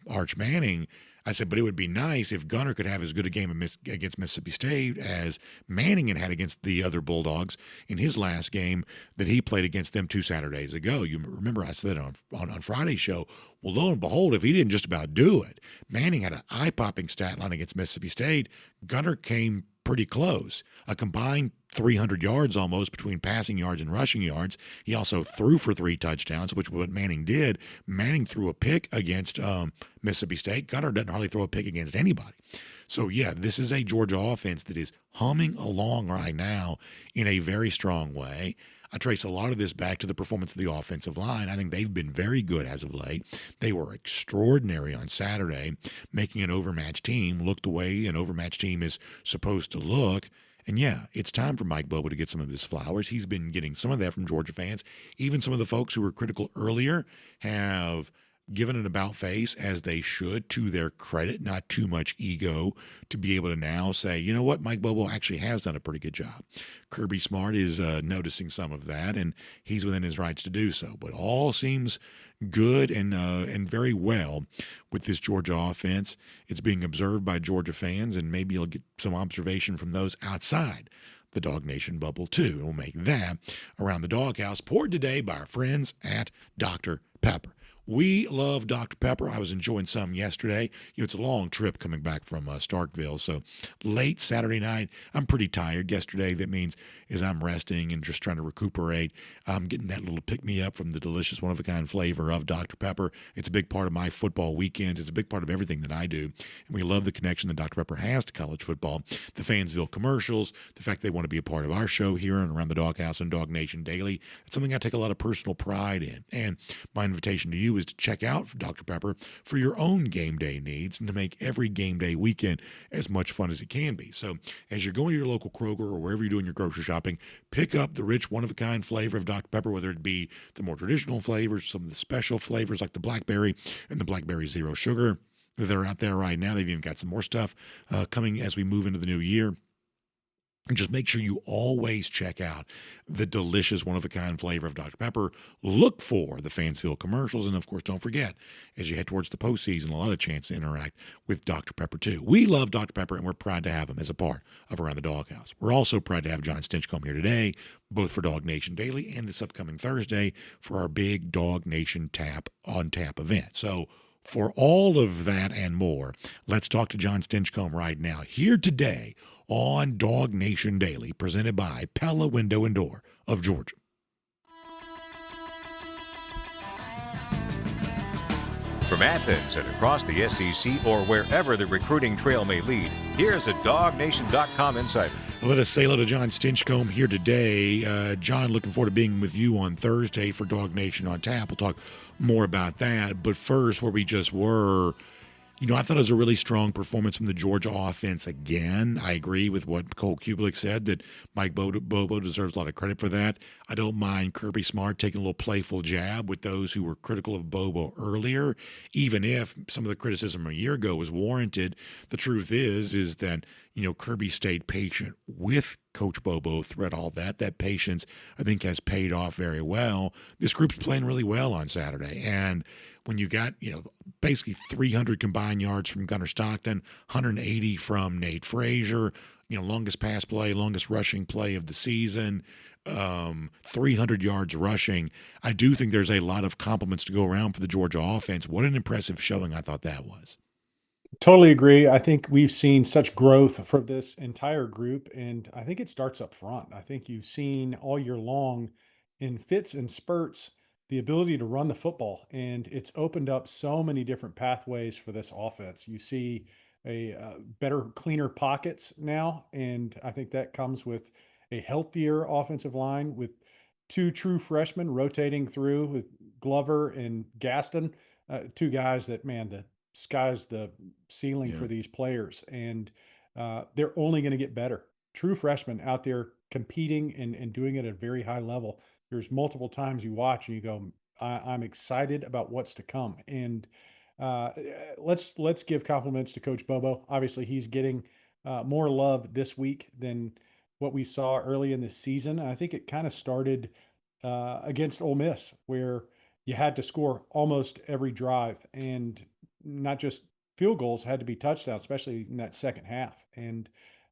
Arch Manning. I said, but it would be nice if Gunnar could have as good a game against Mississippi State as Manning had against the other Bulldogs in his last game that he played against them 2 Saturdays ago. You remember I said on Friday's show, well, lo and behold, if he didn't just about do it, Manning had an eye-popping stat line against Mississippi State. Gunnar came pretty close, a combined 300 yards almost between passing yards and rushing yards. He also threw for 3 touchdowns, which was what Manning did. Manning threw a pick against Mississippi State. Gunnar doesn't hardly throw a pick against anybody. So, yeah, this is a Georgia offense that is humming along right now in a very strong way. I trace a lot of this back to the performance of the offensive line. I think they've been very good as of late. They were extraordinary on Saturday, making an overmatched team look the way an overmatched team is supposed to look. And yeah, it's time for Mike Bobo to get some of his flowers. He's been getting some of that from Georgia fans. Even some of the folks who were critical earlier have given an about face, as they should, to their credit, not too much ego, to be able to now say, you know what, Mike Bobo actually has done a pretty good job. Kirby Smart is noticing some of that, and he's within his rights to do so. But all seems good and very well with this Georgia offense. It's being observed by Georgia fans, and maybe you'll get some observation from those outside the DawgNation bubble too. And we'll make that around the doghouse, poured today by our friends at Dr. Pepper. We love Dr. Pepper. I was enjoying some yesterday. It's a long trip coming back from Starkville. So late Saturday night, I'm pretty tired yesterday. That means as I'm resting and just trying to recuperate, I'm getting that little pick-me-up from the delicious one-of-a-kind flavor of Dr. Pepper. It's a big part of my football weekends. It's a big part of everything that I do. And we love the connection that Dr. Pepper has to college football, the Fansville commercials, the fact they want to be a part of our show here and around the Doghouse and DawgNation Daily. It's something I take a lot of personal pride in. And my invitation to you is to check out Dr. Pepper for your own game day needs and to make every game day weekend as much fun as it can be. So as you're going to your local Kroger or wherever you're doing your grocery shopping, pick up the rich one-of-a-kind flavor of Dr. Pepper, whether it be the more traditional flavors, some of the special flavors like the blackberry and the blackberry zero sugar that are out there right now. They've even got some more stuff coming as we move into the new year. And just make sure you always check out the delicious one-of-a-kind flavor of Dr. Pepper. Look for the Fansville commercials. And, of course, don't forget, as you head towards the postseason, a lot of chance to interact with Dr. Pepper, too. We love Dr. Pepper, and we're proud to have him as a part of Around the Doghouse. We're also proud to have Jon Stinchcomb here today, both for DawgNation Daily and this upcoming Thursday for our big DawgNation on Tap event. So, for all of that and more, let's talk to Jon Stinchcomb right now, here today on DawgNation Daily, presented by Pella Window and Door of Georgia. From Athens and across the SEC or wherever the recruiting trail may lead, here's a DawgNation.com insider. Let us say hello to Jon Stinchcomb here today. John, looking forward to being with you on Thursday for DawgNation on Tap. We'll talk more about that. But first, where we just were, I thought it was a really strong performance from the Georgia offense again. I agree with what Cole Kubelik said, that Mike Bobo deserves a lot of credit for that. I don't mind Kirby Smart taking a little playful jab with those who were critical of Bobo earlier, even if some of the criticism a year ago was warranted. The truth is that, Kirby stayed patient with Coach Bobo throughout all that. That patience, I think, has paid off very well. This group's playing really well on Saturday. And when you got, basically 300 combined yards from Gunnar Stockton, 180 from Nate Frazier, longest pass play, longest rushing play of the season, 300 yards rushing. I do think there's a lot of compliments to go around for the Georgia offense. What an impressive showing I thought that was. Totally agree. I think we've seen such growth for this entire group, and I think it starts up front. I think you've seen all year long in fits and spurts the ability to run the football, and it's opened up so many different pathways for this offense. You see a better, cleaner pockets now, and I think that comes with a healthier offensive line with two true freshmen rotating through with Glover and Gaston, two guys that, man, the sky's the ceiling for these players, and they're only going to get better. True freshmen out there competing and doing it at a very high level. There's multiple times you watch and you go, I'm excited about what's to come. And let's give compliments to Coach Bobo. Obviously, he's getting more love this week than what we saw early in the season. I think it kind of started against Ole Miss, where you had to score almost every drive, and not just field goals, had to be touchdowns, especially in that second half. And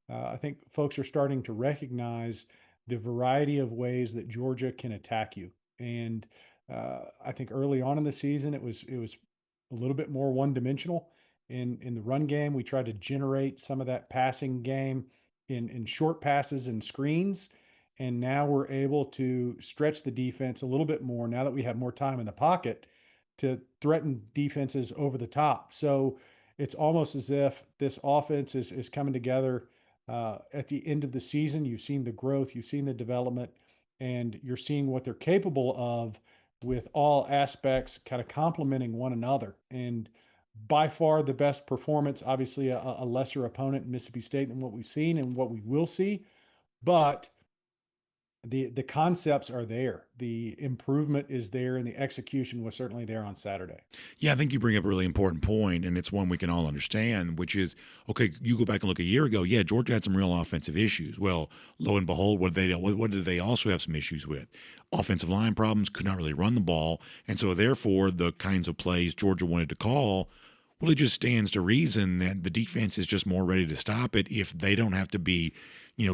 I think folks are starting to recognize the variety of ways that Georgia can attack you. And I think early on in the season, it was a little bit more one-dimensional. In the run game, we tried to generate some of that passing game in short passes and screens. And now we're able to stretch the defense a little bit more now that we have more time in the pocket to threaten defenses over the top. So it's almost as if this offense is coming together at the end of the season. You've seen the growth, you've seen the development, and you're seeing what they're capable of with all aspects kind of complementing one another. And by far the best performance, obviously a lesser opponent in Mississippi State than what we've seen and what we will see. But the concepts are there. The improvement is there, and the execution was certainly there on Saturday. Yeah, I think you bring up a really important point, and it's one we can all understand, which is, okay, you go back and look a year ago, yeah, Georgia had some real offensive issues. Well, lo and behold, what did they also have some issues with? Offensive line problems, could not really run the ball, and so therefore the kinds of plays Georgia wanted to call Well, it just stands to reason that the defense is just more ready to stop it if they don't have to be,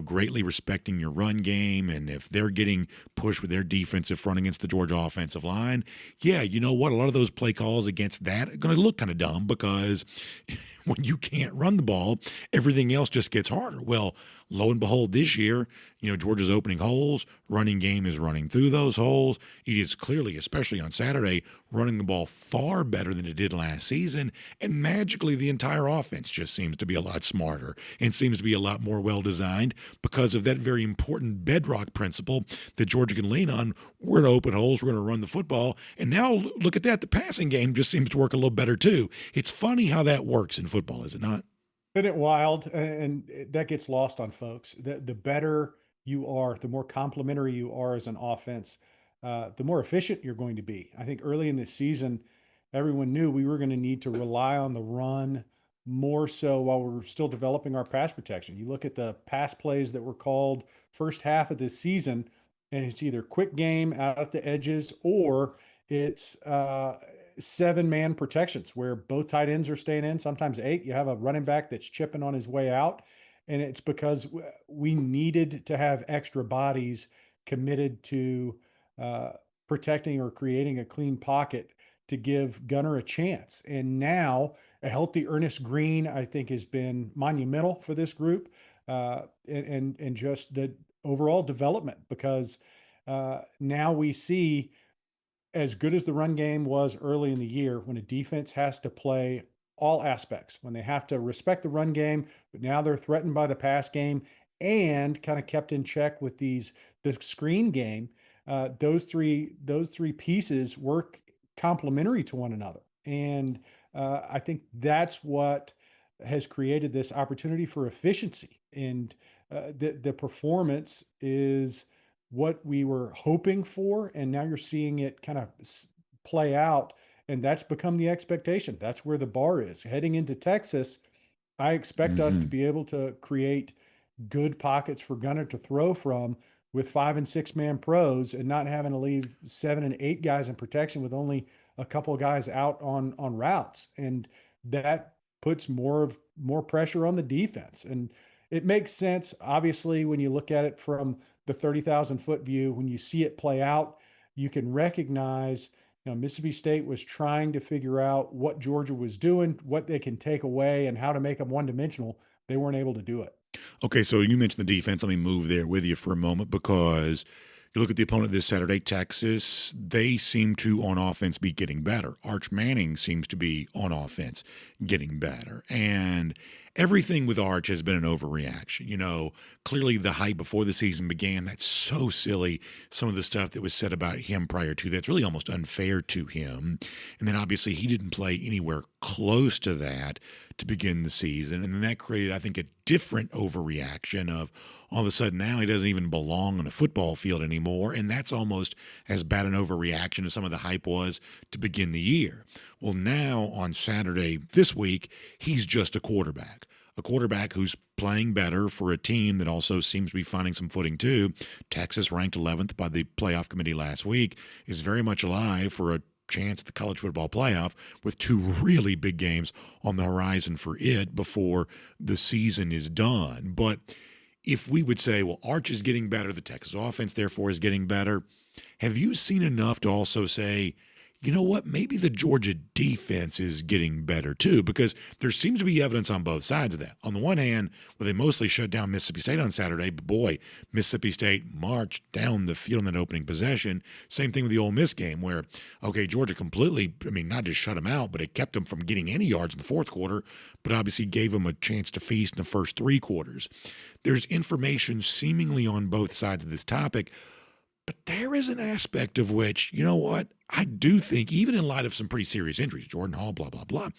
greatly respecting your run game. And if they're getting pushed with their defensive front against the Georgia offensive line, yeah, you know what? A lot of those play calls against that are going to look kind of dumb because when you can't run the ball, everything else just gets harder. Well, lo and behold, this year, Georgia's opening holes, running game is running through those holes. It is clearly, especially on Saturday, running the ball far better than it did last season. And magically, the entire offense just seems to be a lot smarter and seems to be a lot more well-designed because of that very important bedrock principle that Georgia can lean on. We're going to open holes, we're going to run the football. And now look at that. The passing game just seems to work a little better too. It's funny how that works in football, is it not? Isn't it wild? And that gets lost on folks. The better you are, the more complementary you are as an offense, the more efficient you're going to be. I think early in this season, everyone knew we were going to need to rely on the run more so while we're still developing our pass protection. You look at the pass plays that were called first half of this season, and it's either quick game out at the edges or it's 7-man protections where both tight ends are staying in, sometimes 8. You have a running back that's chipping on his way out. And it's because we needed to have extra bodies committed to protecting or creating a clean pocket to give Gunner a chance. And now a healthy Ernest Green, I think, has been monumental for this group and just the overall development because now we see as good as the run game was early in the year, when a defense has to play all aspects, when they have to respect the run game, but now they're threatened by the pass game and kind of kept in check with the screen game. Those three pieces work complementary to one another, and I think that's what has created this opportunity for efficiency. And the performance is what we were hoping for, and now you're seeing it kind of play out, and that's become the expectation. That's where the bar is. Heading into Texas, I expect us to be able to create good pockets for Gunner to throw from with 5 and 6 man pros and not having to leave 7 and 8 guys in protection with only a couple of guys out on routes. And that puts more pressure on the defense. And it makes sense, obviously, when you look at it from the 30,000 foot view. When you see it play out, you can recognize, Mississippi State was trying to figure out what Georgia was doing, what they can take away, and how to make them one-dimensional. They weren't able to do it. Okay, so you mentioned the defense. Let me move there with you for a moment because you look at the opponent this Saturday, Texas, they seem to, on offense, be getting better. Arch Manning seems to be, on offense, getting better. And everything with Arch has been an overreaction. Clearly the hype before the season began, that's so silly. Some of the stuff that was said about him prior to that's really almost unfair to him. And then obviously he didn't play anywhere close to that to begin the season. And then that created, I think, a different overreaction of all of a sudden now he doesn't even belong on a football field anymore. And that's almost as bad an overreaction as some of the hype was to begin the year. Well, now on Saturday this week, he's just a quarterback who's playing better for a team that also seems to be finding some footing too. Texas, ranked 11th by the playoff committee last week, is very much alive for a chance at the college football playoff with 2 really big games on the horizon for it before the season is done. But if we would say, well, Arch is getting better, the Texas offense therefore is getting better, have you seen enough to also say, you know what, maybe the Georgia defense is getting better too? Because there seems to be evidence on both sides of that. On the one hand, well, they mostly shut down Mississippi State on Saturday, but boy, Mississippi State marched down the field in that opening possession. Same thing with the Ole Miss game where, okay, Georgia completely, not just shut them out, but it kept them from getting any yards in the fourth quarter, but obviously gave them a chance to feast in the first 3 quarters. There's information seemingly on both sides of this topic, but there is an aspect of which, you know what, I do think, even in light of some pretty serious injuries, Jordan Hall, blah, blah, blah,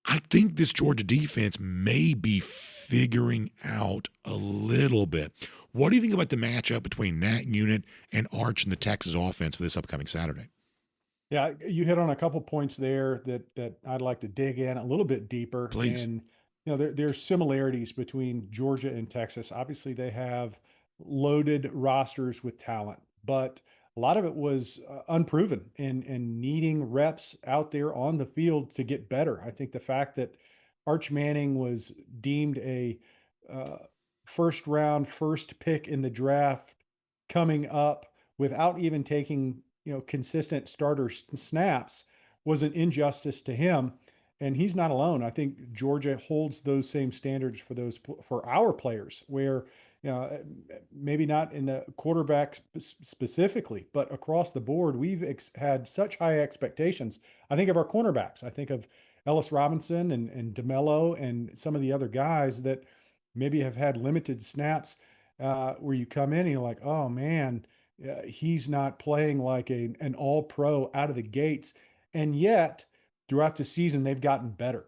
I think this Georgia defense may be figuring out a little bit. What do you think about the matchup between Nat Unit and Arch and the Texas offense for this upcoming Saturday? Yeah, you hit on a couple points there that I'd like to dig in a little bit deeper. Please. And, there's similarities between Georgia and Texas. Obviously, they have loaded rosters with talent, but a lot of it was unproven and needing reps out there on the field to get better. I think the fact that Arch Manning was deemed a uh, first round, first pick in the draft coming up without even taking, consistent starter snaps was an injustice to him. And he's not alone. I think Georgia holds those same standards for our players, where maybe not in the quarterback specifically, but across the board, we've had such high expectations. I think of our cornerbacks. I think of Ellis Robinson and DeMello and some of the other guys that maybe have had limited snaps, where you come in and you're like, oh man, he's not playing like an all pro out of the gates. And yet, throughout the season, they've gotten better.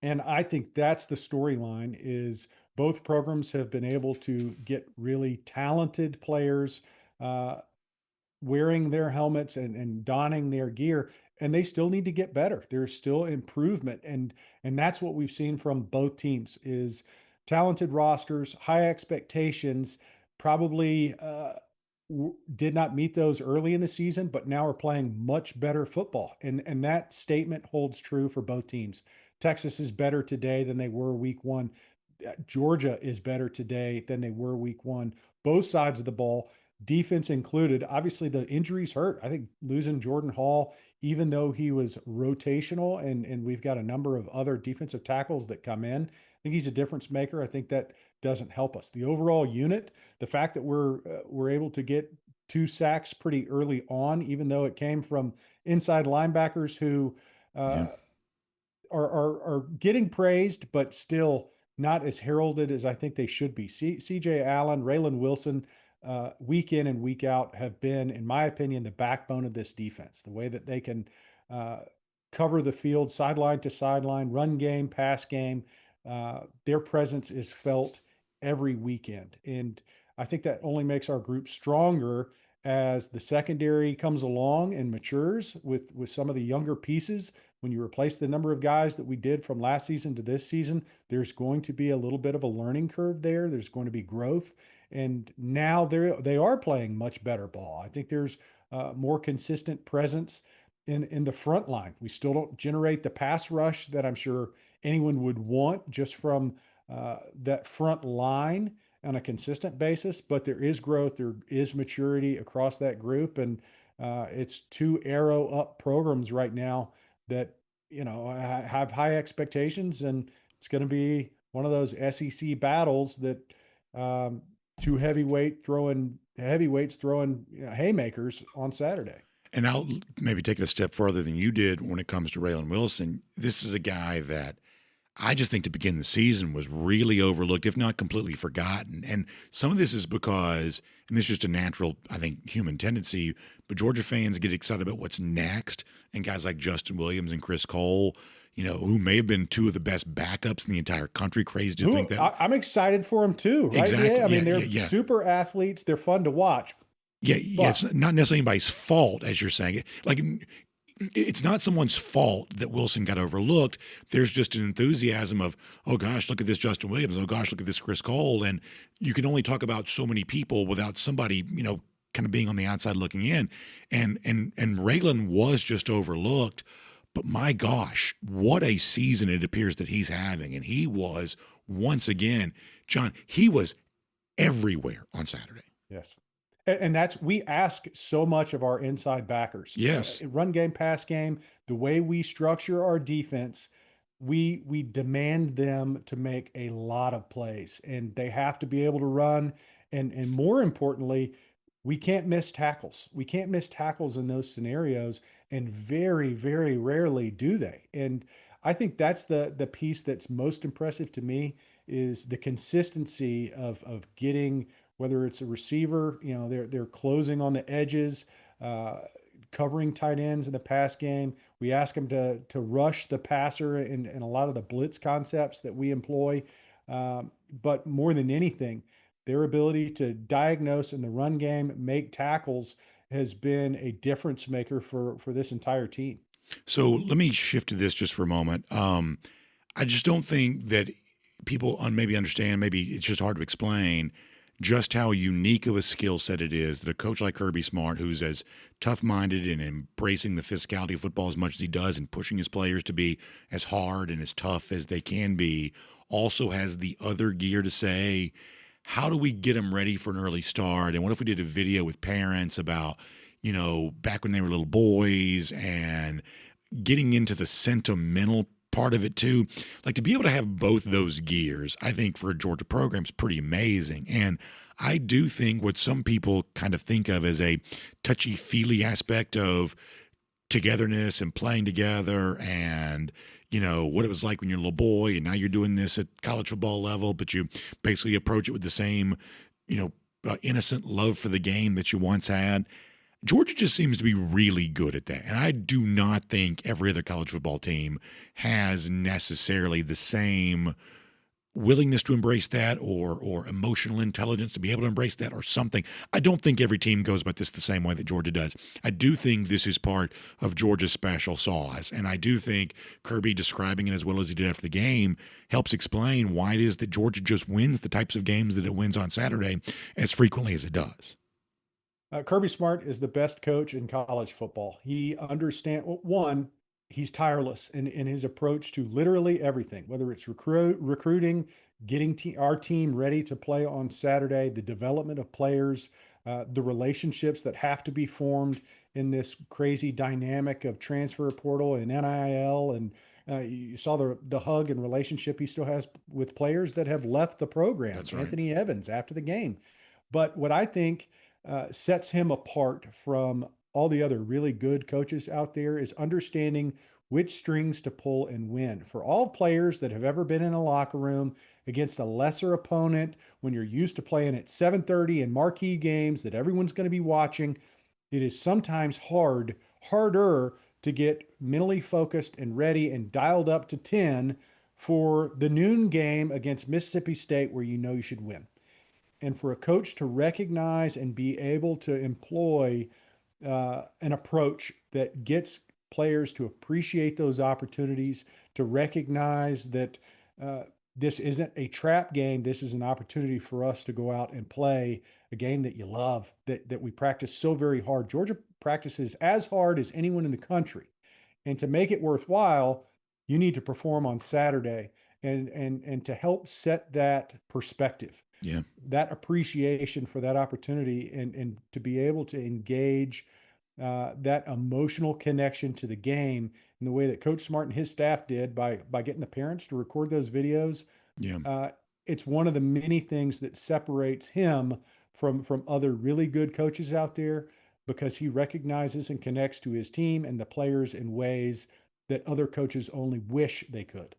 And I think that's the storyline is both programs have been able to get really talented players wearing their helmets and donning their gear, and they still need to get better. There's still improvement. And that's what we've seen from both teams is talented rosters, high expectations, probably did not meet those early in the season, but now are playing much better football. And that statement holds true for both teams. Texas is better today than they were week one. Georgia is better today than they were week one. Both sides of the ball, defense included. Obviously, the injuries hurt. I think losing Jordan Hall, even though he was rotational, and we've got a number of other defensive tackles that come in, I think he's a difference maker. I think that doesn't help us. The overall unit, the fact that we're able to get 2 sacks pretty early on, even though it came from inside linebackers who are getting praised, but still not as heralded as I think they should be. CJ Allen, Raylan Wilson, week in and week out have been, in my opinion, the backbone of this defense. The way that they can cover the field sideline to sideline, run game, pass game, their presence is felt every weekend. And I think that only makes our group stronger as the secondary comes along and matures with some of the younger pieces. When you replace the number of guys that we did from last season to this season, there's going to be a little bit of a learning curve there. There's going to be growth. And now they are playing much better ball. I think there's more consistent presence in the front line. We still don't generate the pass rush that I'm sure anyone would want just from that front line on a consistent basis, but there is growth, there is maturity across that group, and it's 2 arrow up programs right now that have high expectations, and it's going to be one of those SEC battles that 2 heavyweights throwing haymakers on Saturday. And I'll maybe take it a step further than you did when it comes to Raylan Wilson. This is a guy that I just think to begin the season was really overlooked, if not completely forgotten. And some of this is because, and this is just a natural, I think, human tendency, but Georgia fans get excited about what's next. And guys like Justin Williams and Chris Cole, who may have been 2 of the best backups in the entire country. Crazy to think that. I'm excited for them too, right? Exactly. Yeah, I mean, they're super athletes. They're fun to watch. Yeah, it's not necessarily anybody's fault, as you're saying. Like, it's not someone's fault that Wilson got overlooked. There's just an enthusiasm of, oh gosh, look at this Justin Williams. Oh gosh, look at this Chris Cole. And you can only talk about so many people without somebody, kind of being on the outside looking in. And Raylan was just overlooked. But my gosh, what a season it appears that he's having. And he was, once again, John, he was everywhere on Saturday. Yes. And we ask so much of our inside backers. Yes. Run game, pass game, the way we structure our defense, we demand them to make a lot of plays, and they have to be able to run. And more importantly, we can't miss tackles. We can't miss tackles in those scenarios, and very, very rarely do they. And I think that's the piece that's most impressive to me is the consistency of getting, whether it's a receiver, they're closing on the edges, covering tight ends in the pass game. We ask them to rush the passer in a lot of the blitz concepts that we employ. But more than anything, their ability to diagnose in the run game, make tackles has been a difference maker for this entire team. So let me shift to this just for a moment. I just don't think that people maybe understand, maybe it's just hard to explain. just how unique of a skill set it is that a coach like Kirby Smart, who's as tough-minded and embracing the physicality of football as much as he does and pushing his players to be as hard and as tough as they can be, also has the other gear to say, how do we get them ready for an early start? And what if we did a video with parents about, back when they were little boys and getting into the sentimental part of it too? Like, to be able to have both those gears, I think for a Georgia program is pretty amazing. And I do think what some people kind of think of as a touchy-feely aspect of togetherness and playing together and, what it was like when you're a little boy and now you're doing this at college football level, but you basically approach it with the same, innocent love for the game that you once had. Georgia just seems to be really good at that. And I do not think every other college football team has necessarily the same willingness to embrace that or emotional intelligence to be able to embrace that or something. I don't think every team goes about this the same way that Georgia does. I do think this is part of Georgia's special sauce. And I do think Kirby describing it as well as he did after the game helps explain why it is that Georgia just wins the types of games that it wins on Saturday as frequently as it does. Kirby Smart is the best coach in college football. He understands, one, he's tireless in his approach to literally everything, whether it's recruiting, getting our team ready to play on Saturday, the development of players, the relationships that have to be formed in this crazy dynamic of transfer portal and NIL. And you saw the hug and relationship he still has with players that have left the program. That's right. Anthony Evans after the game. But what I think sets him apart from all the other really good coaches out there is understanding which strings to pull and win. For all players that have ever been in a locker room against a lesser opponent, when you're used to playing at 7:30 in marquee games that everyone's going to be watching, it is sometimes harder to get mentally focused and ready and dialed up to 10 for the noon game against Mississippi State where you should win. And for a coach to recognize and be able to employ an approach that gets players to appreciate those opportunities, to recognize that this isn't a trap game. This is an opportunity for us to go out and play a game that you love, that we practice so very hard. Georgia practices as hard as anyone in the country. And to make it worthwhile, you need to perform on Saturday and to help set that perspective. Yeah. That appreciation for that opportunity and to be able to engage that emotional connection to the game in the way that Coach Smart and his staff did by getting the parents to record those videos. Yeah. It's one of the many things that separates him from other really good coaches out there, because he recognizes and connects to his team and the players in ways that other coaches only wish they could.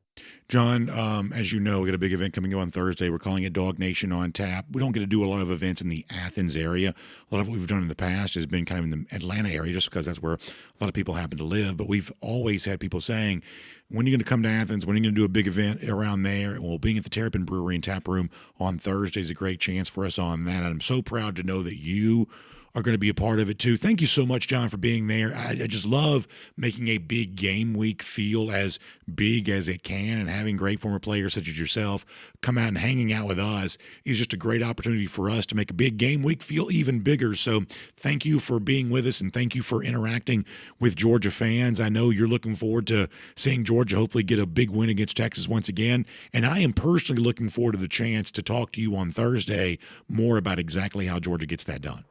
Jon, as you know, we got a big event coming up on Thursday. We're calling it DawgNation on Tap. We don't get to do a lot of events in the Athens area. A lot of what we've done in the past has been kind of in the Atlanta area, just because that's where a lot of people happen to live. But we've always had people saying, when are you going to come to Athens? When are you going to do a big event around there? Well, being at the Terrapin Brewery and Tap Room on Thursday is a great chance for us on that. And I'm so proud to know that you are going to be a part of it too. Thank you so much, Jon, for being there. I just love making a big game week feel as big as it can, and having great former players such as yourself come out and hanging out with us is just a great opportunity for us to make a big game week feel even bigger. So thank you for being with us, and thank you for interacting with Georgia fans. I know you're looking forward to seeing Georgia hopefully get a big win against Texas once again, and I am personally looking forward to the chance to talk to you on Thursday more about exactly how Georgia gets that done.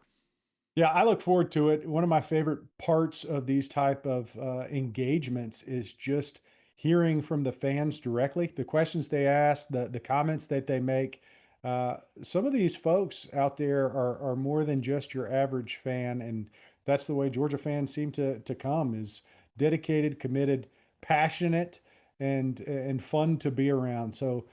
Yeah, I look forward to it. One of my favorite parts of these type of engagements is just hearing from the fans directly, the questions they ask, the comments that they make. Some of these folks out there are more than just your average fan, and that's the way Georgia fans seem to come, is dedicated, committed, passionate, and fun to be around. So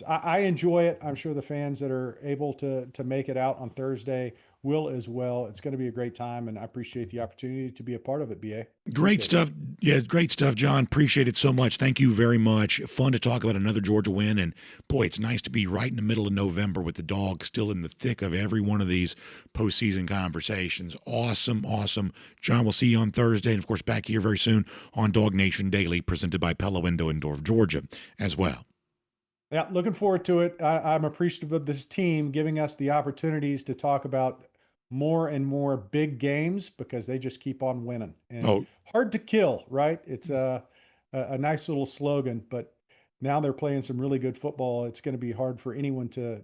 I enjoy it. I'm sure the fans that are able to make it out on Thursday will as well. It's going to be a great time, and I appreciate the opportunity to be a part of it, BA. Great stuff. Yeah, great stuff, Jon. Appreciate it so much. Thank you very much. Fun to talk about another Georgia win, and boy, it's nice to be right in the middle of November with the Dogs still in the thick of every one of these postseason conversations. Awesome, awesome. Jon, we'll see you on Thursday, and of course back here very soon on DawgNation Daily, presented by Pella Window and Door of Georgia as well. Yeah, looking forward to it. I'm appreciative of this team giving us the opportunities to talk about more and more big games because they just keep on winning and Oh, hard to kill, right? It's a nice little slogan, but now they're playing some really good football. It's going to be hard for anyone to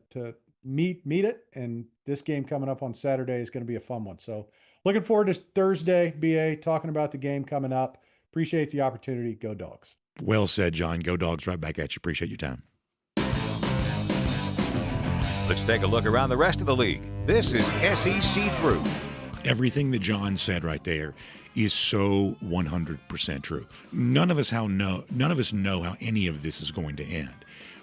meet it. And this game coming up on Saturday is going to be a fun one. So looking forward to Thursday, BA, talking about the game coming up. Appreciate the opportunity. Go Dogs. well said, John. Go Dogs, right back at you. Appreciate your time. Let's take a look around the rest of the league. This is SEC Through. Everything that John said right there is so 100% true. None of us know how any of this is going to end.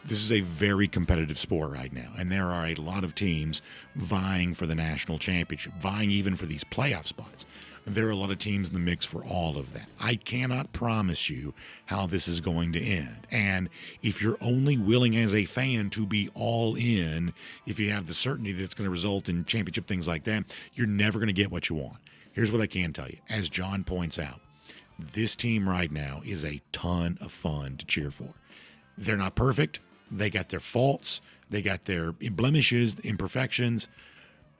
This is a very competitive sport right now, and there are a lot of teams vying for the national championship, vying even for these playoff spots. There are a lot of teams in the mix for all of that. I cannot promise you how this is going to end. And if you're only willing as a fan to be all in, if you have the certainty that it's going to result in championship things like that, you're never going to get what you want. Here's what I can tell you. As John points out, this team right now is a ton of fun to cheer for. They're not perfect. They got their faults. They got their blemishes, imperfections.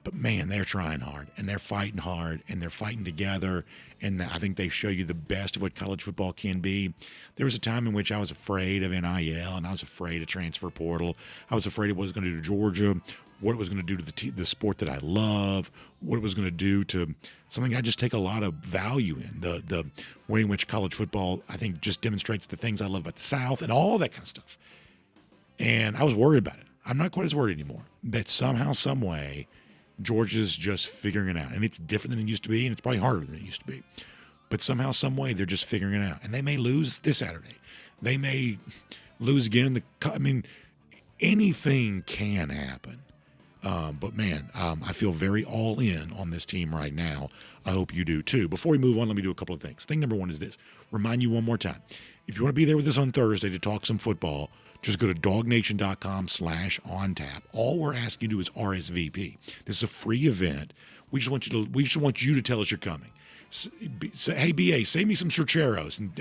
But, man, they're trying hard, and they're fighting hard, and they're fighting together, and I think they show you the best of what college football can be. There was a time in which I was afraid of NIL, and I was afraid of transfer portal. I was afraid of what it was going to do to Georgia, what it was going to do to the sport that I love, what it was going to do to something I just take a lot of value in, the way in which college football, I think, just demonstrates the things I love about the South and all that kind of stuff. And I was worried about it. I'm not quite as worried anymore. But somehow, some way, Georgia's just figuring it out. And it's different than it used to be, and it's probably harder than it used to be. But somehow, some way, they're just figuring it out. And they may lose this Saturday. They may lose again anything can happen. But, man, I feel very all in on this team right now. I hope you do, too. Before we move on, let me do a couple of things. Thing number one is this. Remind you one more time. If you want to be there with us on Thursday to talk some football, just go to DawgNation.com/OnTap. All we're asking you to do is RSVP. This is a free event. We just want you to tell us you're coming. Say, hey, BA, save me some Cercheros and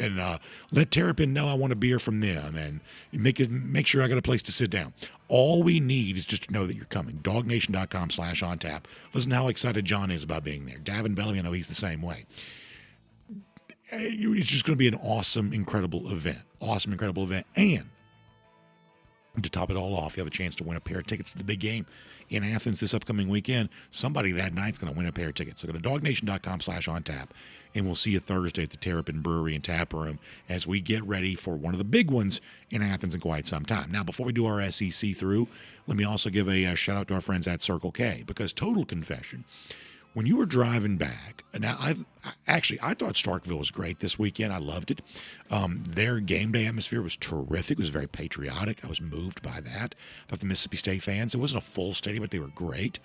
let Terrapin know I want a beer from them and make sure I got a place to sit down. All we need is just to know that you're coming. DawgNation.com/OnTap. Listen to how excited John is about being there. Davin Bellamy, I know he's the same way. It's just going to be an awesome, incredible event. Awesome, incredible event. And to top it all off, you have a chance to win a pair of tickets to the big game in Athens this upcoming weekend. Somebody that night's going to win a pair of tickets. So go to DawgNation.com/OnTap, and we'll see you Thursday at the Terrapin Brewery and Tap Room as we get ready for one of the big ones in Athens in quite some time. Now, before we do our SEC through, let me also give a shout out to our friends at Circle K, because total confession, when you were driving back, now I thought Starkville was great this weekend. I loved it. Their game day atmosphere was terrific. It was very patriotic. I was moved by that. I thought the Mississippi State fans, it wasn't a full stadium, but they were great.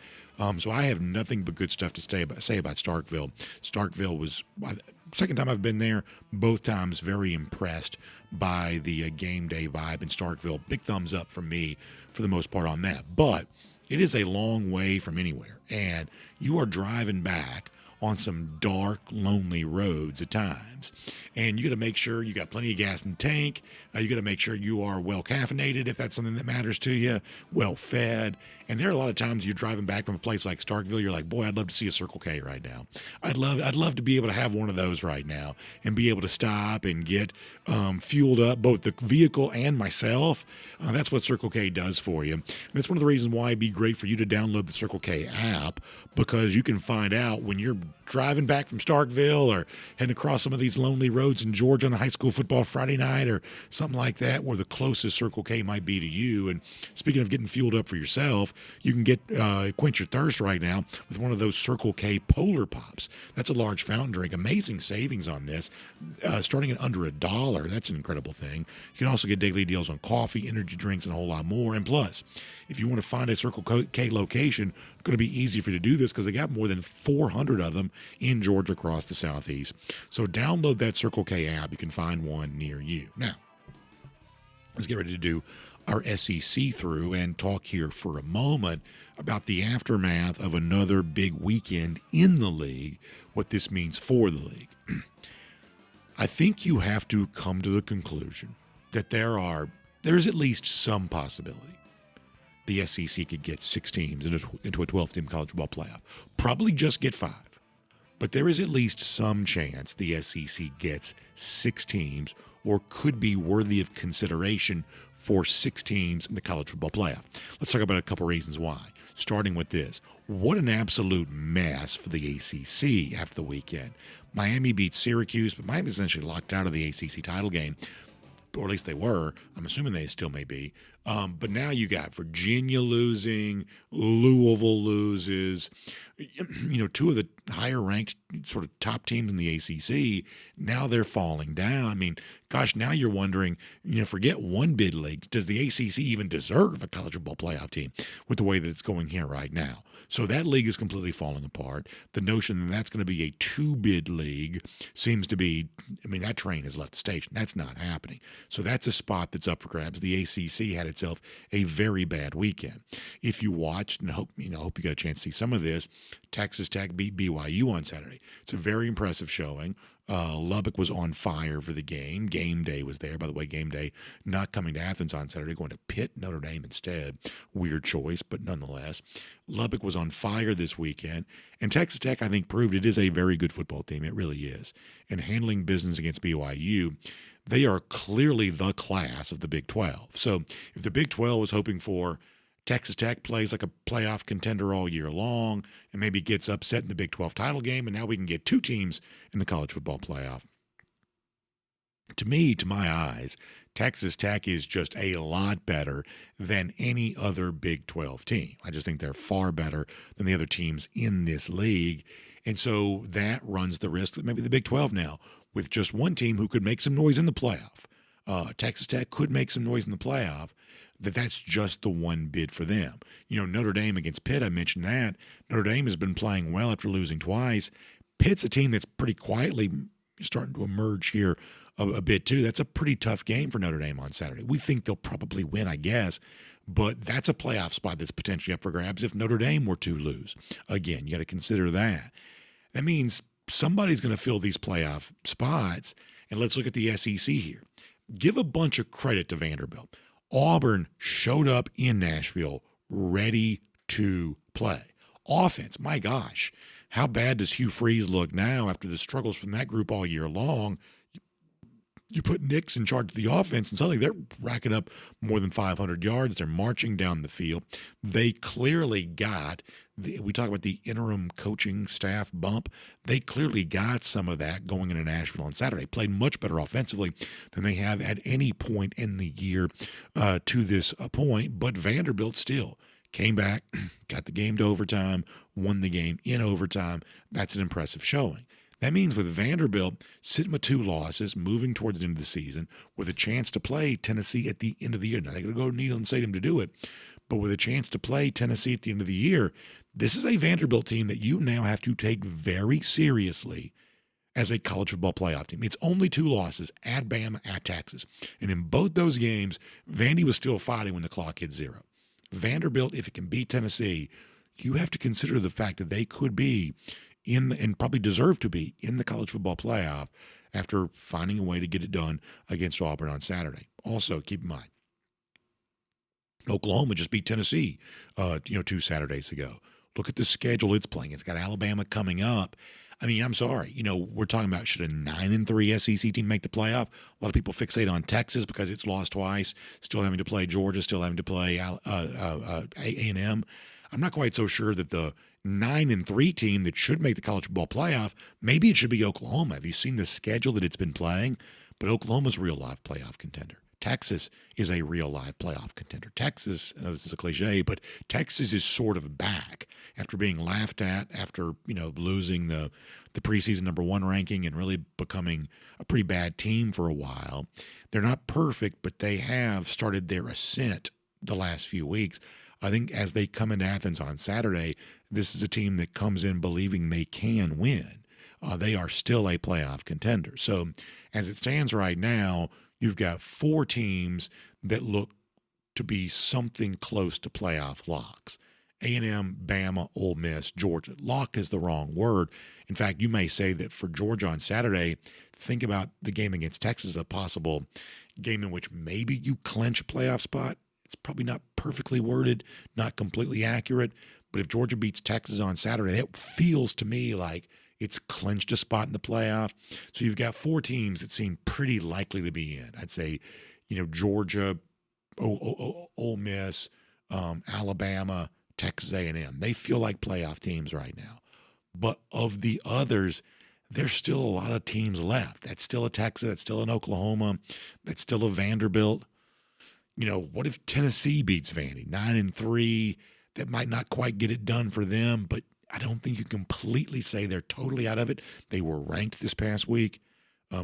So I have nothing but good stuff to say about Starkville. Starkville was, second time I've been there, both times very impressed by the game day vibe in Starkville. Big thumbs up from me for the most part on that. But it is a long way from anywhere, and you are driving back on some dark, lonely roads at times. And you got to make sure you got plenty of gas in the tank. You got to make sure you are well caffeinated, if that's something that matters to you, well fed. And there are a lot of times you're driving back from a place like Starkville, you're like, boy, I'd love to see a Circle K right now. I'd love to be able to have one of those right now and be able to stop and get fueled up, both the vehicle and myself. That's what Circle K does for you. And that's one of the reasons why it'd be great for you to download the Circle K app, because you can find out when you're driving back from Starkville or heading across some of these lonely roads in Georgia on a high school football Friday night or something like that, where the closest Circle K might be to you. And speaking of getting fueled up for yourself, you can get quench your thirst right now with one of those Circle K Polar Pops. That's a large fountain drink. Amazing savings on this, starting at under $1. That's an incredible thing. You can also get daily deals on coffee, energy drinks, and a whole lot more. And plus, if you want to find a Circle K location, it's going to be easy for you to do this because they got more than 400 of them in Georgia across the Southeast. So download that Circle K app. You can find one near you. Now, let's get ready to do our SEC through and talk here for a moment about the aftermath of another big weekend in the league, what this means for the league. I think you have to come to the conclusion that there are there's at least some possibility the SEC could get 6 teams into a 12-team college football playoff. Probably just get 5. But there is at least some chance the SEC gets 6 teams or could be worthy of consideration for 6 teams in the college football playoff. Let's talk about a couple reasons why. Starting with this. What an absolute mess for the ACC after the weekend. Miami beat Syracuse, but Miami essentially locked out of the ACC title game, or at least they were. I'm assuming they still may be. But now you got Virginia losing, Louisville loses. 2 of the higher-ranked sort of top teams in the ACC, now they're falling down. I mean, gosh, now you're wondering, forget one bid league. Does the ACC even deserve a college football playoff team with the way that it's going here right now? So that league is completely falling apart. The notion that that's going to be a 2-bid league seems to be, that train has left the station. That's not happening. So that's a spot that's up for grabs. The ACC had itself a very bad weekend. If you watched, and hope you got a chance to see some of this, Texas Tech beat BYU on Saturday. It's a very impressive showing. Lubbock was on fire for the game. Game Day was there. By the way, Game Day not coming to Athens on Saturday, going to Pitt, Notre Dame instead. Weird choice, but nonetheless. Lubbock was on fire this weekend. And Texas Tech, I think, proved it is a very good football team. It really is. And handling business against BYU, they are clearly the class of the Big 12. So if the Big 12 was hoping for Texas Tech plays like a playoff contender all year long and maybe gets upset in the Big 12 title game, and now we can get 2 teams in the college football playoff. To me, to my eyes, Texas Tech is just a lot better than any other Big 12 team. I just think they're far better than the other teams in this league. And so that runs the risk that maybe the Big 12 now, with just one team who could make some noise in the playoff, Texas Tech could make some noise in the playoff, that's just the one bid for them. Notre Dame against Pitt, I mentioned that. Notre Dame has been playing well after losing twice. Pitt's a team that's pretty quietly starting to emerge here a bit too. That's a pretty tough game for Notre Dame on Saturday. We think they'll probably win, I guess, but that's a playoff spot that's potentially up for grabs if Notre Dame were to lose. Again, you got to consider that. That means somebody's going to fill these playoff spots, and let's look at the SEC here. Give a bunch of credit to Vanderbilt. Auburn showed up in Nashville ready to play. Offense, my gosh, how bad does Hugh Freeze look now after the struggles from that group all year long? You put Nix in charge of the offense, and suddenly they're racking up more than 500 yards. They're marching down the field. They clearly got, we talk about the interim coaching staff bump. They clearly got some of that going into Nashville on Saturday. Played much better offensively than they have at any point in the year to this point. But Vanderbilt still came back, got the game to overtime, won the game in overtime. That's an impressive showing. That means with Vanderbilt sitting with 2 losses, moving towards the end of the season, with a chance to play Tennessee at the end of the year. Now, they're going to go to Neyland Stadium to do it, but with a chance to play Tennessee at the end of the year, this is a Vanderbilt team that you now have to take very seriously as a college football playoff team. It's only 2 losses, at Bama, at Texas. And in both those games, Vandy was still fighting when the clock hit 0. Vanderbilt, if it can beat Tennessee, you have to consider the fact that they could be and probably deserve to be in the college football playoff after finding a way to get it done against Auburn on Saturday. Also, keep in mind, Oklahoma just beat Tennessee, 2 Saturdays ago. Look at the schedule it's playing. It's got Alabama coming up. I'm sorry. We're talking about should a 9-3 SEC team make the playoff? A lot of people fixate on Texas because it's lost twice, still having to play Georgia, still having to play A&M. I'm not quite so sure that the 9-3 team that should make the college football playoff, maybe it should be Oklahoma. Have you seen the schedule that it's been playing? But Oklahoma's a real live playoff contender. Texas is a real live playoff contender. Texas, I know this is a cliche, but Texas is sort of back after being laughed at, after, losing the preseason number 1 ranking and really becoming a pretty bad team for a while. They're not perfect, but they have started their ascent the last few weeks. I think as they come into Athens on Saturday, this is a team that comes in believing they can win. They are still a playoff contender. So as it stands right now, you've got 4 teams that look to be something close to playoff locks. A&M, Bama, Ole Miss, Georgia. Lock is the wrong word. In fact, you may say that for Georgia on Saturday, think about the game against Texas as a possible game in which maybe you clinch a playoff spot. It's probably not perfectly worded, not completely accurate, but if Georgia beats Texas on Saturday, that feels to me like it's clinched a spot in the playoff. So you've got 4 teams that seem pretty likely to be in. I'd say, Georgia, Ole Miss, Alabama, Texas A&M. They feel like playoff teams right now. But of the others, there's still a lot of teams left. That's still a Texas. That's still an Oklahoma. That's still a Vanderbilt. What if Tennessee beats Vandy? 9-3. That might not quite get it done for them, but I don't think you completely say they're totally out of it. They were ranked this past week.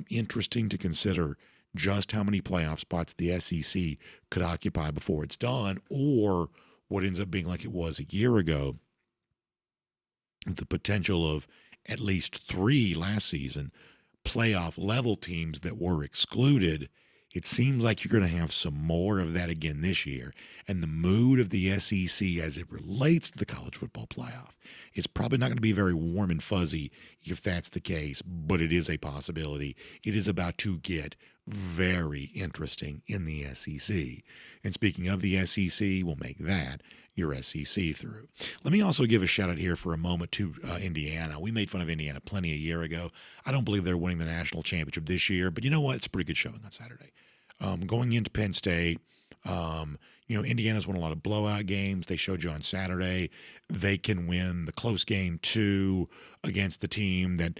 Interesting to consider just how many playoff spots the SEC could occupy before it's done, or what ends up being like it was a year ago, the potential of at least 3 last season playoff level teams that were excluded. It seems like you're going to have some more of that again this year. And the mood of the SEC as it relates to the college football playoff is probably not going to be very warm and fuzzy if that's the case, but it is a possibility. It is about to get very interesting in the SEC. And speaking of the SEC, we'll make that your SEC through. Let me also give a shout out here for a moment to Indiana. We made fun of Indiana plenty a year ago. I don't believe they're winning the national championship this year, but you know what? It's a pretty good showing on Saturday. Going into Penn State, Indiana's won a lot of blowout games. They showed you on Saturday they can win the close game too against the team that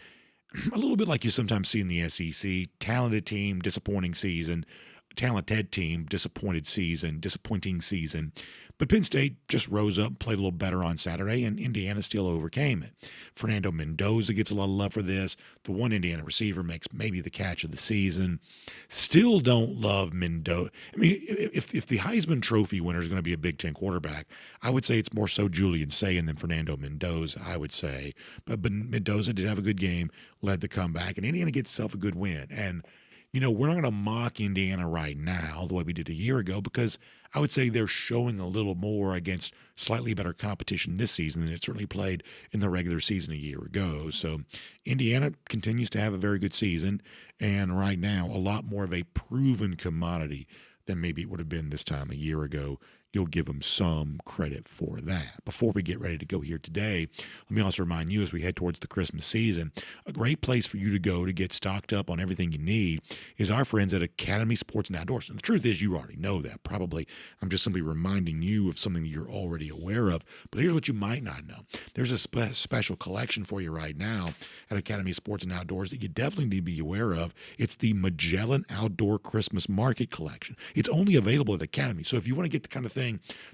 a little bit like you sometimes see in the SEC, talented team, disappointing season. Talented team, disappointing season. But Penn State just rose up, played a little better on Saturday, and Indiana still overcame it. Fernando Mendoza gets a lot of love for this. The one Indiana receiver makes maybe the catch of the season. Still don't love Mendoza. I mean, if the Heisman Trophy winner is going to be a Big Ten quarterback, I would say it's more so Julian Sayin than Fernando Mendoza, I would say. But Mendoza did have a good game, led the comeback, and Indiana gets itself a good win. And we're not going to mock Indiana right now the way we did a year ago because I would say they're showing a little more against slightly better competition this season than it certainly played in the regular season a year ago. So Indiana continues to have a very good season, and right now a lot more of a proven commodity than maybe it would have been this time a year ago. You'll give them some credit for that. Before we get ready to go here today, let me also remind you as we head towards the Christmas season, a great place for you to go to get stocked up on everything you need is our friends at Academy Sports and Outdoors. And the truth is you already know that probably. I'm just simply reminding you of something that you're already aware of. But here's what you might not know. There's a special collection for you right now at Academy Sports and Outdoors that you definitely need to be aware of. It's the Magellan Outdoor Christmas Market Collection. It's only available at Academy. So if you want to get the kind of thing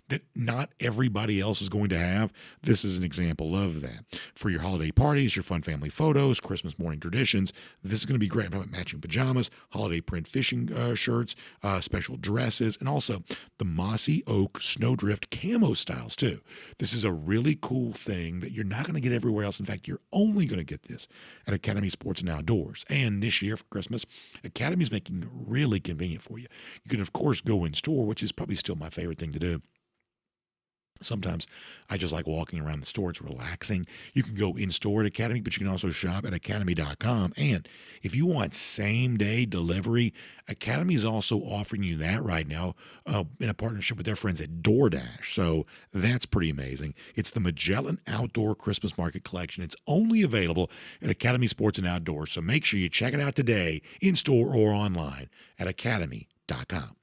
that not everybody else is going to have, this is an example of that. For your holiday parties, your fun family photos, Christmas morning traditions, this is going to be great. About matching pajamas, holiday print fishing shirts, special dresses, and also the mossy oak snowdrift camo styles too. This is a really cool thing that you're not going to get everywhere else. In fact, you're only going to get this at Academy Sports and Outdoors. And this year for Christmas, Academy's making it really convenient for you. You can, of course, go in store, which is probably still my favorite thing to do. Sometimes I just like walking around the store. It's relaxing. You can go in store at Academy, but you can also shop at academy.com. And if you want same-day delivery, Academy is also offering you that right now in a partnership with their friends at DoorDash. So that's pretty amazing. It's the Magellan Outdoor Christmas Market Collection. It's only available at Academy Sports and Outdoors. So make sure you check it out today in store or online at academy.com.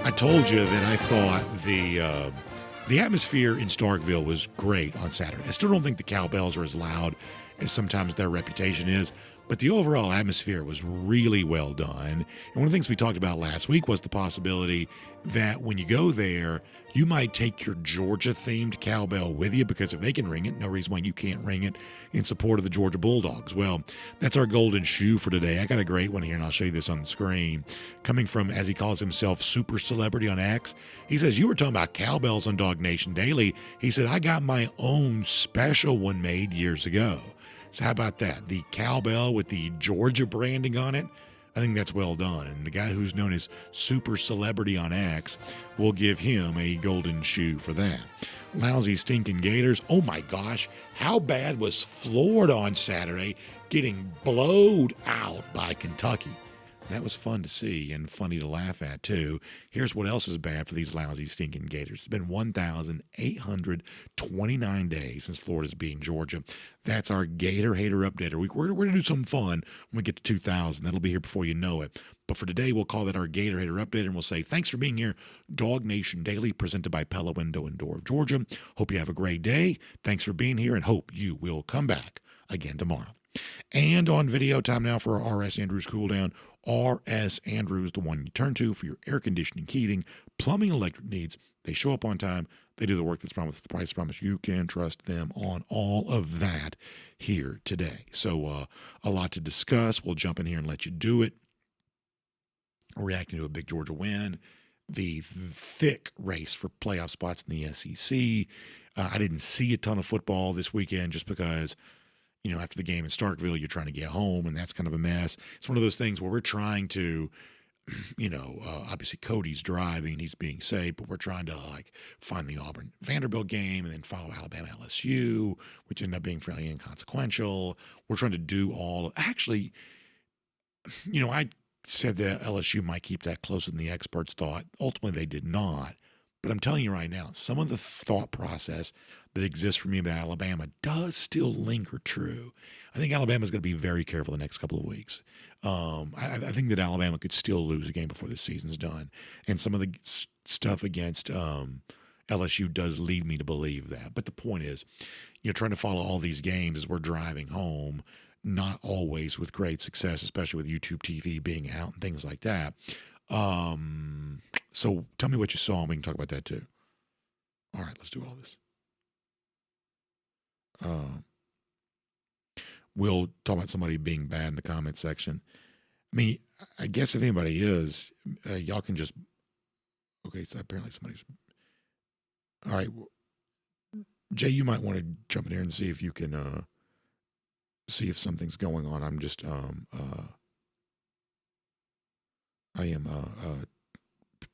I told you that I thought the atmosphere in Starkville was great on Saturday. I still don't think the cowbells are as loud as sometimes their reputation is, but the overall atmosphere was really well done. And one of the things we talked about last week was the possibility that when you go there, you might take your Georgia-themed cowbell with you, because if they can ring it, no reason why you can't ring it in support of the Georgia Bulldogs. Well, that's our golden shoe for today. I got a great one here, and I'll show you this on the screen. Coming from, as he calls himself, Super Celebrity on X, he says, you were talking about cowbells on DawgNation Daily. He said, I got my own special one made years ago. So how about that? The cowbell with the Georgia branding on it. I think that's well done. And the guy who's known as Super Celebrity on X will give him a golden shoe for that. Lousy stinking Gators. Oh my gosh, how bad was Florida on Saturday getting blowed out by Kentucky? That was fun to see and funny to laugh at, too. Here's what else is bad for these lousy, stinking Gators. It's been 1,829 days since Florida's beaten Georgia. That's our Gator Hater Updater. We're going to do something fun when we get to 2,000. That'll be here before you know it. But for today, we'll call that our Gator Hater Update, and we'll say thanks for being here. DawgNation Daily, presented by Pella Window and Door of Georgia. Hope you have a great day. Thanks for being here, and hope you will come back again tomorrow. And on video, time now for our R.S. Andrews Cool Down. R.S. Andrews, the one you turn to for your air conditioning, heating, plumbing, electric needs. They show up on time. They do the work that's promised, the price promised. You can trust them on all of that here today. So a lot to discuss. We'll jump in here and let you do it. Reacting to a big Georgia win. The thick race for playoff spots in the SEC. I didn't see a ton of football this weekend just because after the game in Starkville, you're trying to get home, and that's kind of a mess. It's one of those things where we're trying to, obviously Cody's driving, he's being safe, but we're trying to find the Auburn Vanderbilt game and then follow Alabama LSU, which ended up being fairly inconsequential. We're trying to do actually, I said that LSU might keep that closer than the experts thought. Ultimately, they did not. But I'm telling you right now, some of the thought process that exists for me about Alabama does still linger true. I think Alabama's going to be very careful the next couple of weeks. I think that Alabama could still lose a game before the season's done. And some of the stuff against LSU does lead me to believe that. But the point is, trying to follow all these games as we're driving home, not always with great success, especially with YouTube TV being out and things like that. So tell me what you saw, and we can talk about that too. All right, let's do all this. We'll talk about somebody being bad in the comment section. I mean, I guess if anybody is, y'all can just. Okay, so apparently somebody's. All right, Jay, you might want to jump in here and see if you can see if something's going on. I'm just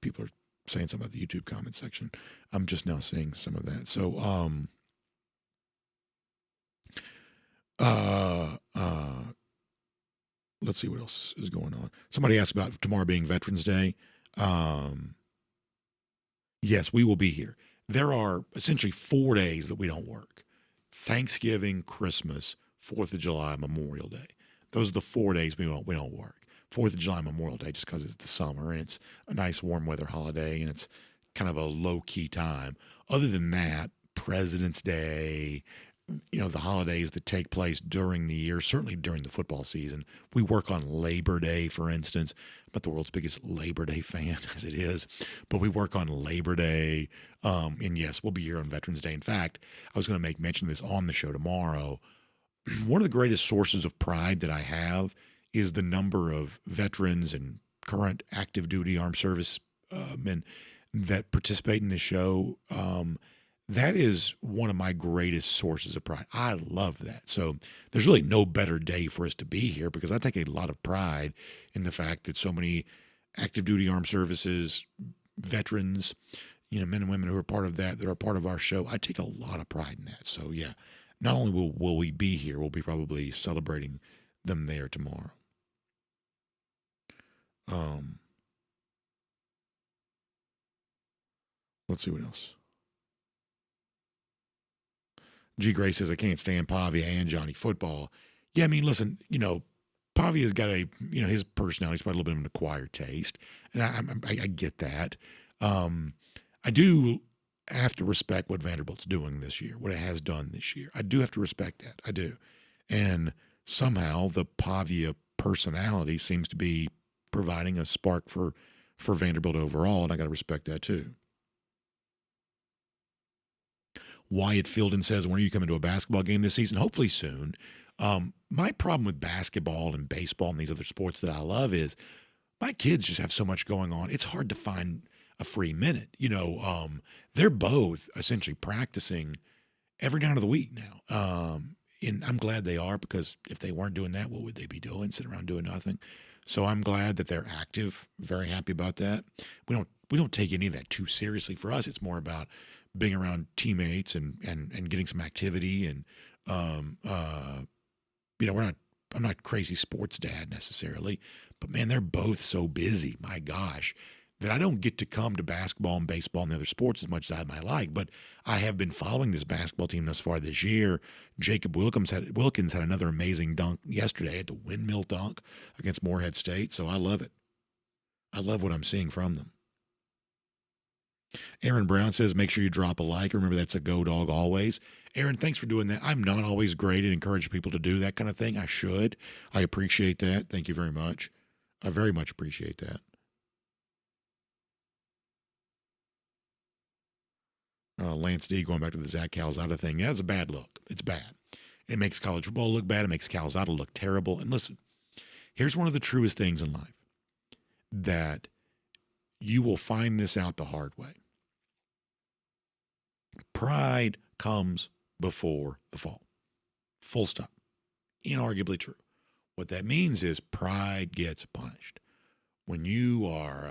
people are saying something about the YouTube comment section. I'm just now seeing some of that. So, let's see what else is going on. Somebody asked about tomorrow being Veterans Day. Yes, we will be here. There are essentially 4 days that we don't work: Thanksgiving, Christmas, 4th of July, Memorial Day. Those are the 4 days we don't work. 4th of July, Memorial Day, just because it's the summer and it's a nice warm weather holiday and it's kind of a low-key time. Other than that, President's Day, the holidays that take place during the year, certainly during the football season. We work on Labor Day, for instance. I'm not the world's biggest Labor Day fan as it is, but we work on Labor Day. And yes, we'll be here on Veterans Day. In fact, I was going to make mention of this on the show tomorrow. One of the greatest sources of pride that I have is the number of veterans and current active duty armed service men that participate in this show. That is one of my greatest sources of pride. I love that. So there's really no better day for us to be here, because I take a lot of pride in the fact that so many active duty armed services veterans, men and women who are part of that are part of our show. I take a lot of pride in that. So yeah, not only will we be here, we'll be probably celebrating them there tomorrow. Let's see what else. G. Gray says, I can't stand Pavia and Johnny football. Yeah, I mean, listen, Pavia's got his personality's probably a little bit of an acquired taste, and I get that. I do have to respect what Vanderbilt's doing this year, what it has done this year. I do have to respect that. I do. And somehow the Pavia personality seems to be providing a spark for Vanderbilt overall, and I got to respect that too. Wyatt Fielden says, when are you coming to a basketball game this season? Hopefully soon. My problem with basketball and baseball and these other sports that I love is my kids just have so much going on. It's hard to find a free minute. They're both essentially practicing every night of the week now. And I'm glad they are, because if they weren't doing that, what would they be doing? Sitting around doing nothing. So I'm glad that they're active. Very happy about that. We don't take any of that too seriously. For us, it's more about being around teammates and getting some activity. And um, uh, I'm not crazy sports dad necessarily, but man, they're both so busy. My gosh, that I don't get to come to basketball and baseball and the other sports as much as I might like. But I have been following this basketball team thus far this year. Jacob Wilkins had another amazing dunk yesterday at the windmill dunk against Morehead State. So I love it. I love what I'm seeing from them. Aaron Brown says, make sure you drop a like. Remember, that's a go dog always. Aaron, thanks for doing that. I'm not always great at encouraging people to do that kind of thing. I should. I appreciate that. Thank you very much. I very much appreciate that. Lance D going back to the Zach Calzada thing. Yeah, it's a bad look. It's bad. It makes college football look bad. It makes Calzada look terrible. And listen, here's one of the truest things in life, that you will find this out the hard way. Pride comes before the fall. Full stop. Inarguably true. What that means is pride gets punished. When you are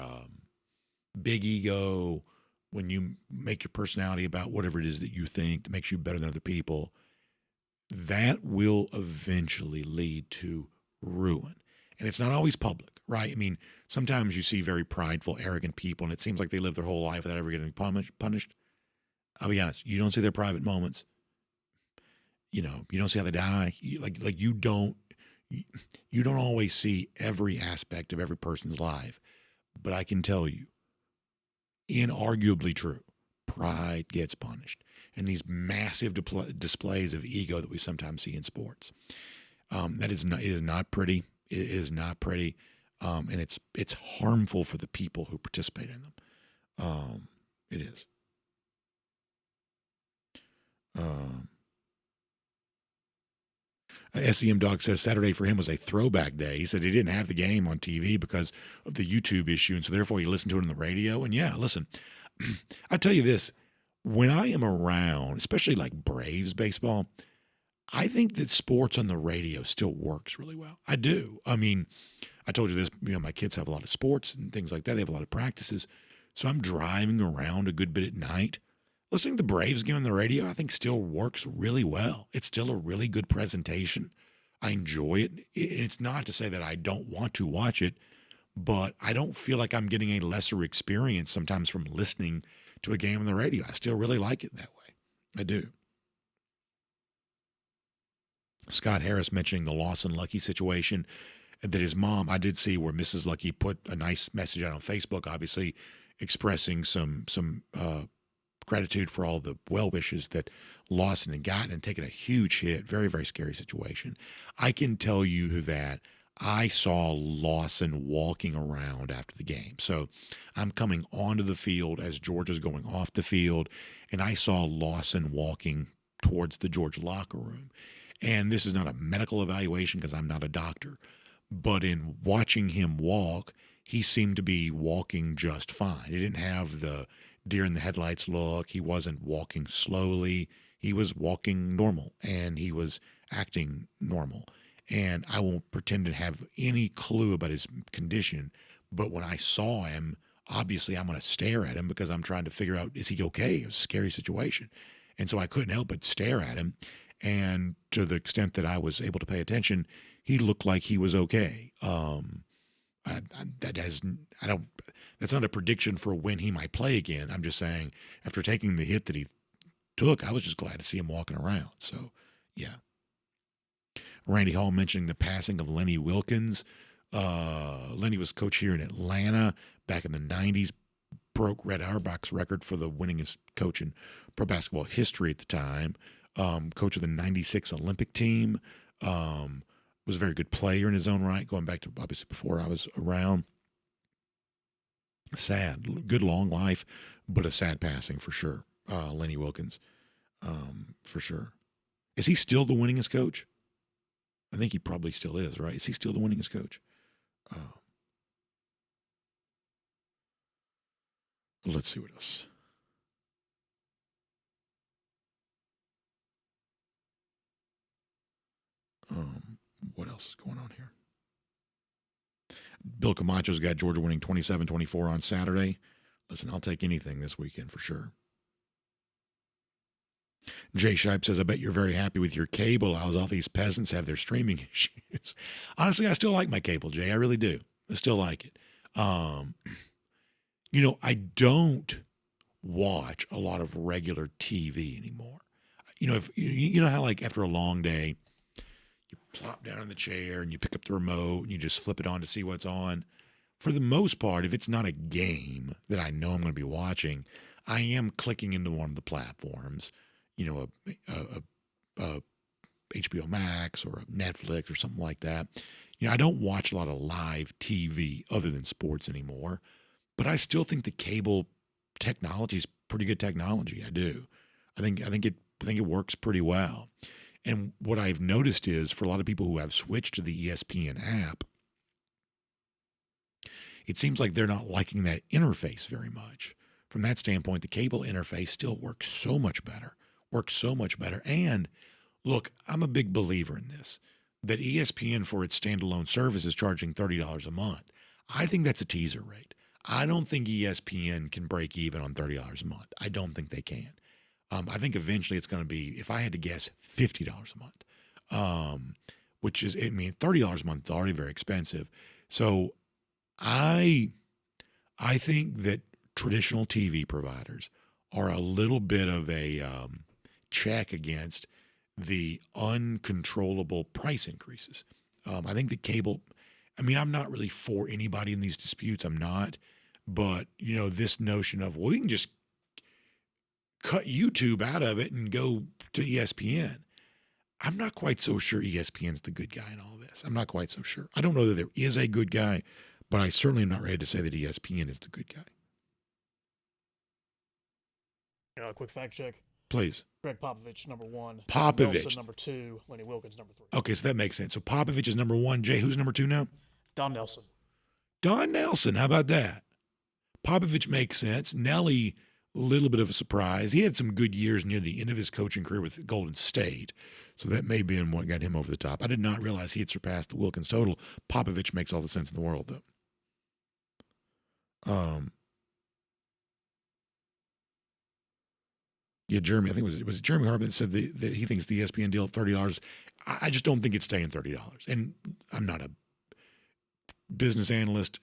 big ego, when you make your personality about whatever it is that you think that makes you better than other people, that will eventually lead to ruin. And it's not always public, right? I mean, sometimes you see very prideful, arrogant people, and it seems like they live their whole life without ever getting punished. I'll be honest, you don't see their private moments. You don't see how they die. You don't always see every aspect of every person's life. But I can tell you, inarguably true, pride gets punished. And these massive displays of ego that we sometimes see in sports, it is not pretty. It is not pretty, and it's harmful for the people who participate in them. It is. SEM Dog says Saturday for him was a throwback day. He said he didn't have the game on TV because of the YouTube issue, and so therefore he listened to it on the radio. And yeah, listen, I tell you this, when I am around, especially like Braves baseball, I think that sports on the radio still works really well. I do. I mean, I told you this, my kids have a lot of sports and things like that. They have a lot of practices. So I'm driving around a good bit at night. Listening to the Braves game on the radio, I think still works really well. It's still a really good presentation. I enjoy it. It's not to say that I don't want to watch it, but I don't feel like I'm getting a lesser experience sometimes from listening to a game on the radio. I still really like it that way. I do. Scott Harris mentioning the Lawson Lucky situation, that his mom, I did see where Mrs. Lucky put a nice message out on Facebook, obviously expressing some gratitude for all the well wishes that Lawson had gotten and taken a huge hit. Very, very scary situation. I can tell you that I saw Lawson walking around after the game. So I'm coming onto the field as Georgia's going off the field, and I saw Lawson walking towards the Georgia locker room. And this is not a medical evaluation because I'm not a doctor, but in watching him walk, he seemed to be walking just fine. He didn't have the deer in the headlights look. He wasn't walking slowly. He was walking normal, and he was acting normal. And I won't pretend to have any clue about his condition, but when I saw him, obviously I'm going to stare at him because I'm trying to figure out, is he okay? It was a scary situation. And so I couldn't help but stare at him. And to the extent that I was able to pay attention, he looked like he was okay. That's not a prediction for when he might play again. I'm just saying, after taking the hit that he took, I was just glad to see him walking around. So, yeah. Randy Hall mentioning the passing of Lenny Wilkins. Lenny was coach here in Atlanta back in the 90s, broke Red Auerbach's record for the winningest coach in pro basketball history at the time. Coach of the 96 Olympic team. Was a very good player in his own right, going back to obviously before I was around. Sad, good long life, but a sad passing for sure. Lenny Wilkins, for sure. Is he still the winningest coach? I think he probably still is, right? Is he still the winningest coach? Let's see what else. What else is going on here? Bill Camacho's got Georgia winning 27-24 on Saturday. Listen, I'll take anything this weekend for sure. Jay Shipe says, I bet you're very happy with your cable as all these peasants have their streaming issues. Honestly, I still like my cable, Jay. I really do. I still like it. I don't watch a lot of regular TV anymore. If you know how like after a long day, you plop down in the chair and you pick up the remote and you just flip it on to see what's on. For the most part, if it's not a game that I know I'm going to be watching, I am clicking into one of the platforms, a HBO Max or a Netflix or something like that. I don't watch a lot of live TV other than sports anymore, but I still think the cable technology is pretty good technology. I do. I think it works pretty well. And what I've noticed is for a lot of people who have switched to the ESPN app, it seems like they're not liking that interface very much. From that standpoint, the cable interface still works so much better. And look, I'm a big believer in this, that ESPN for its standalone service is charging $30 a month. I think that's a teaser rate. I don't think ESPN can break even on $30 a month. I don't think they can. I think eventually it's going to be, if I had to guess, $50 a month, which is, $30 a month is already very expensive. So I think that traditional TV providers are a little bit of a check against the uncontrollable price increases. I think the cable, I'm not really for anybody in these disputes. I'm not. But, this notion of, well, we can just cut YouTube out of it and go to ESPN. I'm not quite so sure ESPN's the good guy in all this. I'm not quite so sure. I don't know that there is a good guy, but I certainly am not ready to say that ESPN is the good guy. A quick fact check. Please. Greg Popovich, number 1. Popovich. Nelson, number 2. Lenny Wilkins, number 3. Okay, so that makes sense. So Popovich is number 1. Jay, who's number 2 now? Don Nelson. Don Nelson. How about that? Popovich makes sense. Nelly, a little bit of a surprise. He had some good years near the end of his coaching career with Golden State, so that may be what got him over the top. I did not realize he had surpassed the Wilkins total. Popovich makes all the sense in the world, though. Yeah, Jeremy, I think it was Jeremy Harbin that said that he thinks the ESPN deal at $30. I just don't think it's staying $30. And I'm not a business analyst.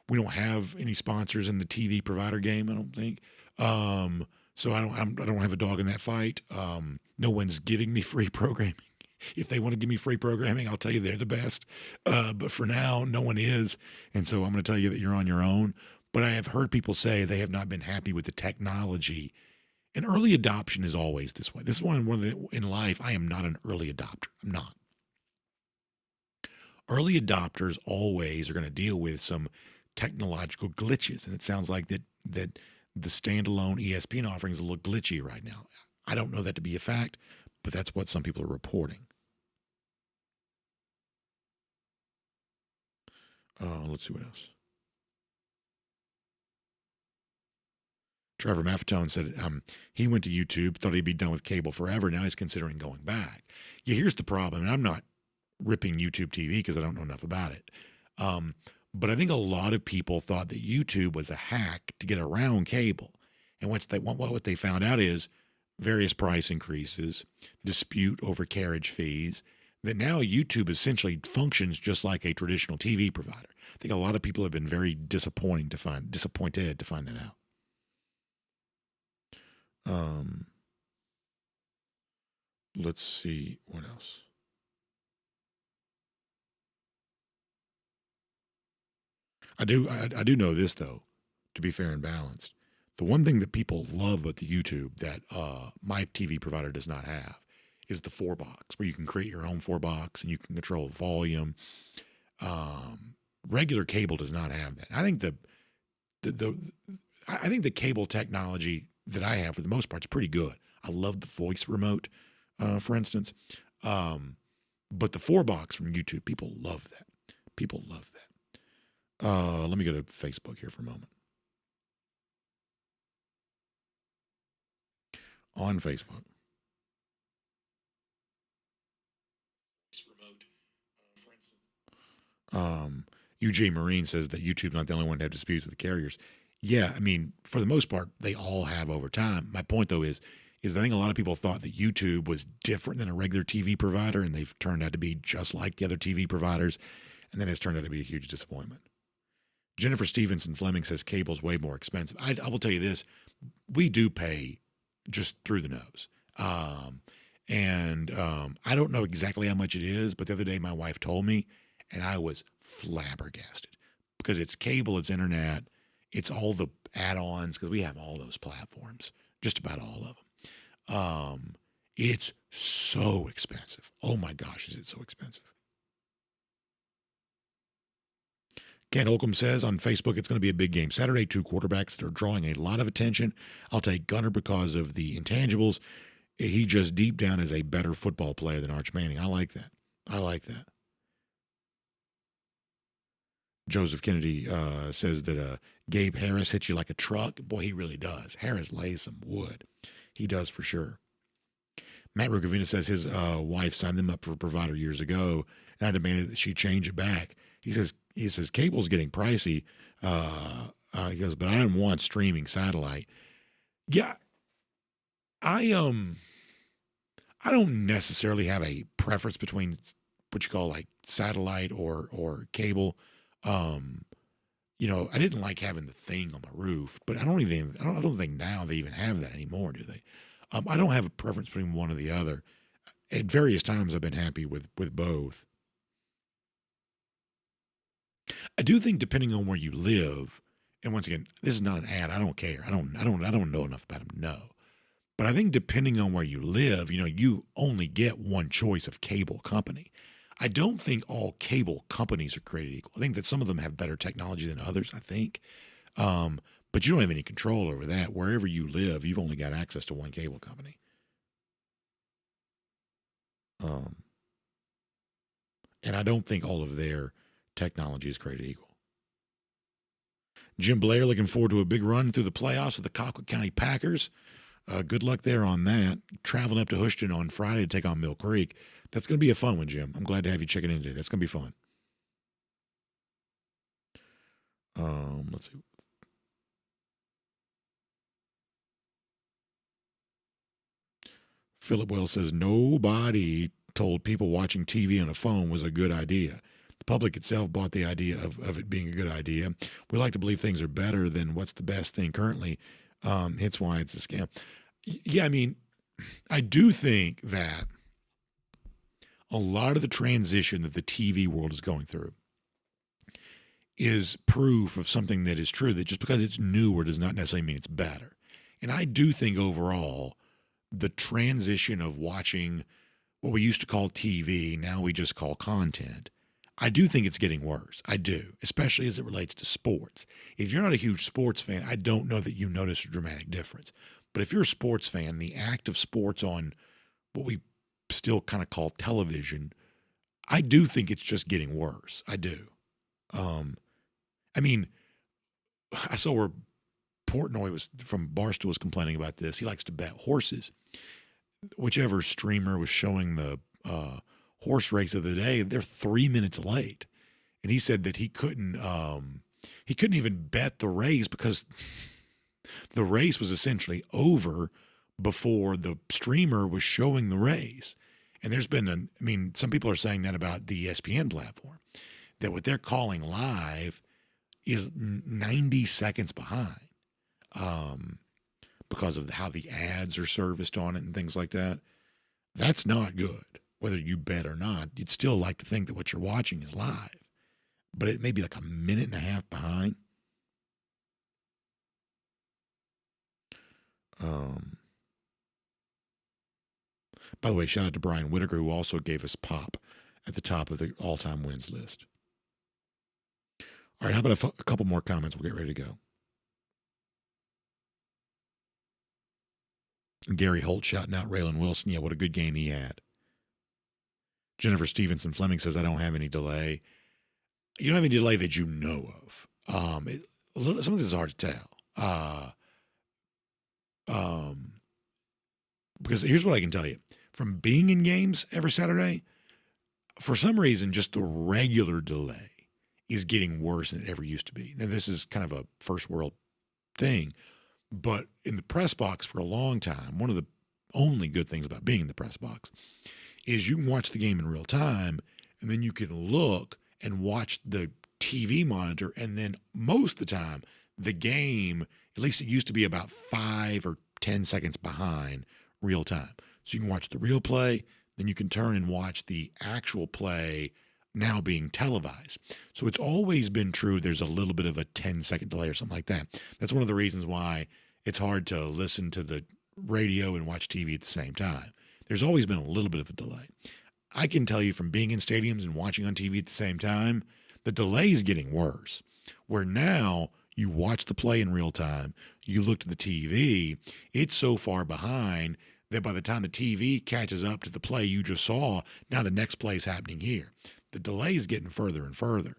We don't have any sponsors in the TV provider game, I don't think. So I don't have a dog in that fight. No one's giving me free programming. If they want to give me free programming, I'll tell you they're the best. But for now, no one is. And so I'm going to tell you that you're on your own. But I have heard people say they have not been happy with the technology. And early adoption is always this way. This is one in life, I am not an early adopter. I'm not. Early adopters always are going to deal with some technological glitches. And it sounds like that the standalone ESPN offering is a little glitchy right now. I don't know that to be a fact, but that's what some people are reporting. Let's see what else. Trevor Maffetone said he went to YouTube, thought he'd be done with cable forever. Now he's considering going back. Yeah, here's the problem, and I'm not ripping YouTube TV because I don't know enough about it. But I think a lot of people thought that YouTube was a hack to get around cable. And what they found out is various price increases, dispute over carriage fees, that now YouTube essentially functions just like a traditional TV provider. I think a lot of people have been very disappointed to find that out. Let's see what else. I do know this, though, to be fair and balanced. The one thing that people love about the YouTube that my TV provider does not have is the 4-box, where you can create your own 4-box and you can control volume. Regular cable does not have that. I think I think the cable technology that I have for the most part is pretty good. I love the voice remote, for instance. But the 4-box from YouTube, people love that. People love that. Let me go to Facebook here for a moment. On Facebook. UJ Marine says that YouTube's not the only one to have disputes with the carriers. Yeah, I mean, for the most part, they all have over time. My point, though, is I think a lot of people thought that YouTube was different than a regular TV provider, and they've turned out to be just like the other TV providers, and then it's turned out to be a huge disappointment. Jennifer Stevenson Fleming says cable's way more expensive. I will tell you this. We do pay just through the nose. I don't know exactly how much it is, but the other day my wife told me, and I was flabbergasted because it's cable, it's internet, it's all the add-ons because we have all those platforms, just about all of them. It's so expensive. Oh my gosh, is it so expensive? Ken Holcomb says on Facebook, it's going to be a big game Saturday. 2 quarterbacks that are drawing a lot of attention. I'll take Gunner because of the intangibles. He just deep down is a better football player than Arch Manning. I like that. Joseph Kennedy says that Gabe Harris hits you like a truck. Boy, he really does. Harris lays some wood. He does for sure. Matt Rugavina says his wife signed them up for a provider years ago, and I demanded that she change it back. He says cable's getting pricey. He goes, but I didn't want streaming satellite. Yeah, I don't necessarily have a preference between what you call like satellite or cable. I didn't like having the thing on my roof, but I don't think now they even have that anymore, do they? I don't have a preference between one or the other. At various times, I've been happy with both. I do think depending on where you live, and once again, this is not an ad. I don't care. I don't know enough about them to know. But I think depending on where you live, you only get one choice of cable company. I don't think all cable companies are created equal. I think that some of them have better technology than others, I think. But you don't have any control over that. Wherever you live, you've only got access to one cable company. And I don't think all of their technology is created equal. Jim Blair looking forward to a big run through the playoffs with the Colquitt County Packers. Good luck there on that. Traveling up to Houston on Friday to take on Mill Creek. That's going to be a fun one, Jim. I'm glad to have you checking in today. That's going to be fun. Let's see. Philip Wells says, nobody told people watching TV on a phone was a good idea. The public itself bought the idea of it being a good idea. We like to believe things are better than what's the best thing currently. Hence why it's a scam. Yeah, I mean, I do think that a lot of the transition that the TV world is going through is proof of something that is true, that just because it's newer does not necessarily mean it's better. And I do think overall, the transition of watching what we used to call TV, now we just call content, I do think it's getting worse. I do, especially as it relates to sports. If you're not a huge sports fan, I don't know that you notice a dramatic difference. But if you're a sports fan, the act of sports on what we still kind of call television, I do think it's just getting worse. I do. I mean, I saw where Portnoy was from Barstool was complaining about this. He likes to bet horses. Whichever streamer was showing the horse race of the day, they're 3 minutes late. And he said that he couldn't even bet the race because the race was essentially over before the streamer was showing the race. And there's been some people are saying that about the ESPN platform, that what they're calling live is 90 seconds behind because of how the ads are serviced on it and things like that. That's not good. Whether you bet or not, you'd still like to think that what you're watching is live, but it may be like a minute and a half behind. By the way, shout out to Brian Whitaker, who also gave us pop at the top of the all-time wins list. All right, how about a couple more comments? We'll get ready to go. Gary Holt shouting out Raylan Wilson. Yeah, what a good game he had. Jennifer Stevenson Fleming says, I don't have any delay. You don't have any delay that you know of. Some of this is hard to tell. Because here's what I can tell you. From being in games every Saturday, for some reason, just the regular delay is getting worse than it ever used to be. Now, this is kind of a first world thing, but in the press box for a long time, one of the only good things about being in the press box is you can watch the game in real time, and then you can look and watch the TV monitor, and then most of the time, the game, at least it used to be about 5 or 10 seconds behind real time. So you can watch the real play, then you can turn and watch the actual play now being televised. So it's always been true there's a little bit of a 10-second delay or something like that. That's one of the reasons why it's hard to listen to the radio and watch TV at the same time. There's always been a little bit of a delay. I can tell you from being in stadiums and watching on TV at the same time, the delay is getting worse, where now you watch the play in real time, you look to the TV, it's so far behind that by the time the TV catches up to the play you just saw, now the next play is happening here. The delay is getting further and further.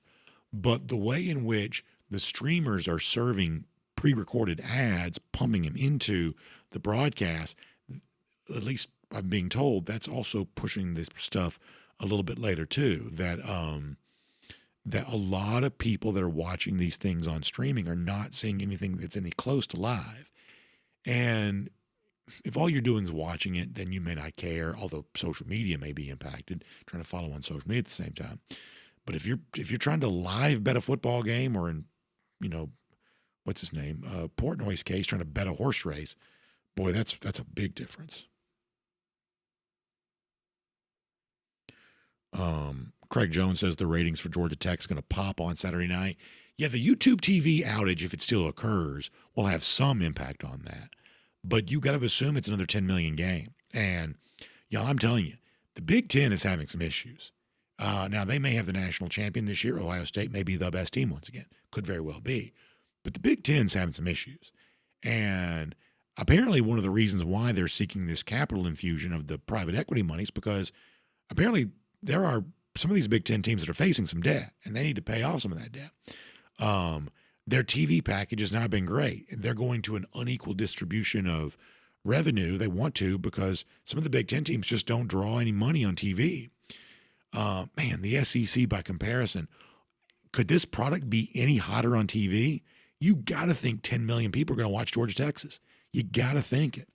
But the way in which the streamers are serving pre-recorded ads, pumping them into the broadcast, at least I'm being told, that's also pushing this stuff a little bit later too. That a lot of people that are watching these things on streaming are not seeing anything that's any close to live. And if all you're doing is watching it, then you may not care, although social media may be impacted, trying to follow on social media at the same time. But if you're trying to live bet a football game, or in, what's his name, Portnoy's case, trying to bet a horse race, boy, that's a big difference. Craig Jones says the ratings for Georgia Tech is going to pop on Saturday night. Yeah, the YouTube TV outage, if it still occurs, will have some impact on that. But you got to assume it's another 10 million game. And, I'm telling you, the Big Ten is having some issues. Now, they may have the national champion this year. Ohio State may be the best team once again. Could very well be. But the Big Ten's having some issues. And apparently one of the reasons why they're seeking this capital infusion of the private equity money is because apparently there are some of these Big Ten teams that are facing some debt, and they need to pay off some of that debt. Their TV package has not been great. They're going to an unequal distribution of revenue. They want to, because some of the Big Ten teams just don't draw any money on TV. Man, the SEC by comparison, could this product be any hotter on TV? You got to think 10 million people are going to watch Georgia, Texas. You got to think it.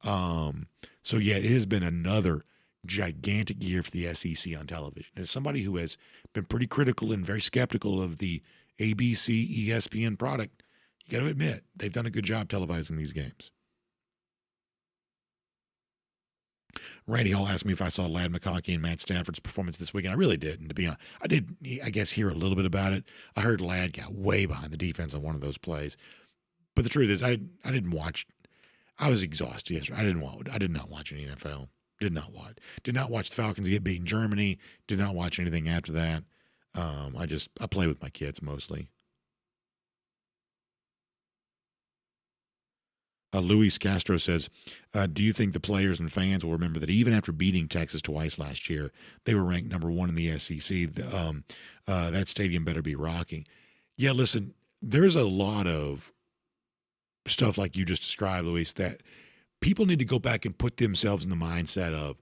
So yeah, it has been another gigantic year for the SEC on television. As somebody who has been pretty critical and very skeptical of the ABC, ESPN product, you got to admit they've done a good job televising these games. Randy Hall asked me if I saw Ladd McConkey and Matt Stafford's performance this weekend. I really didn't, to be honest. I did, I guess, hear a little bit about it. I heard Ladd got way behind the defense on one of those plays. But the truth is, I didn't watch. I was exhausted yesterday. I did not watch any NFL. Did not watch. Did not watch the Falcons get beaten Germany. Did not watch anything after that. I play with my kids mostly. Luis Castro says, do you think the players and fans will remember that even after beating Texas twice last year, they were ranked number 1 in the SEC? That stadium better be rocking. Yeah, listen, there's a lot of stuff like you just described, Luis, that people need to go back and put themselves in the mindset of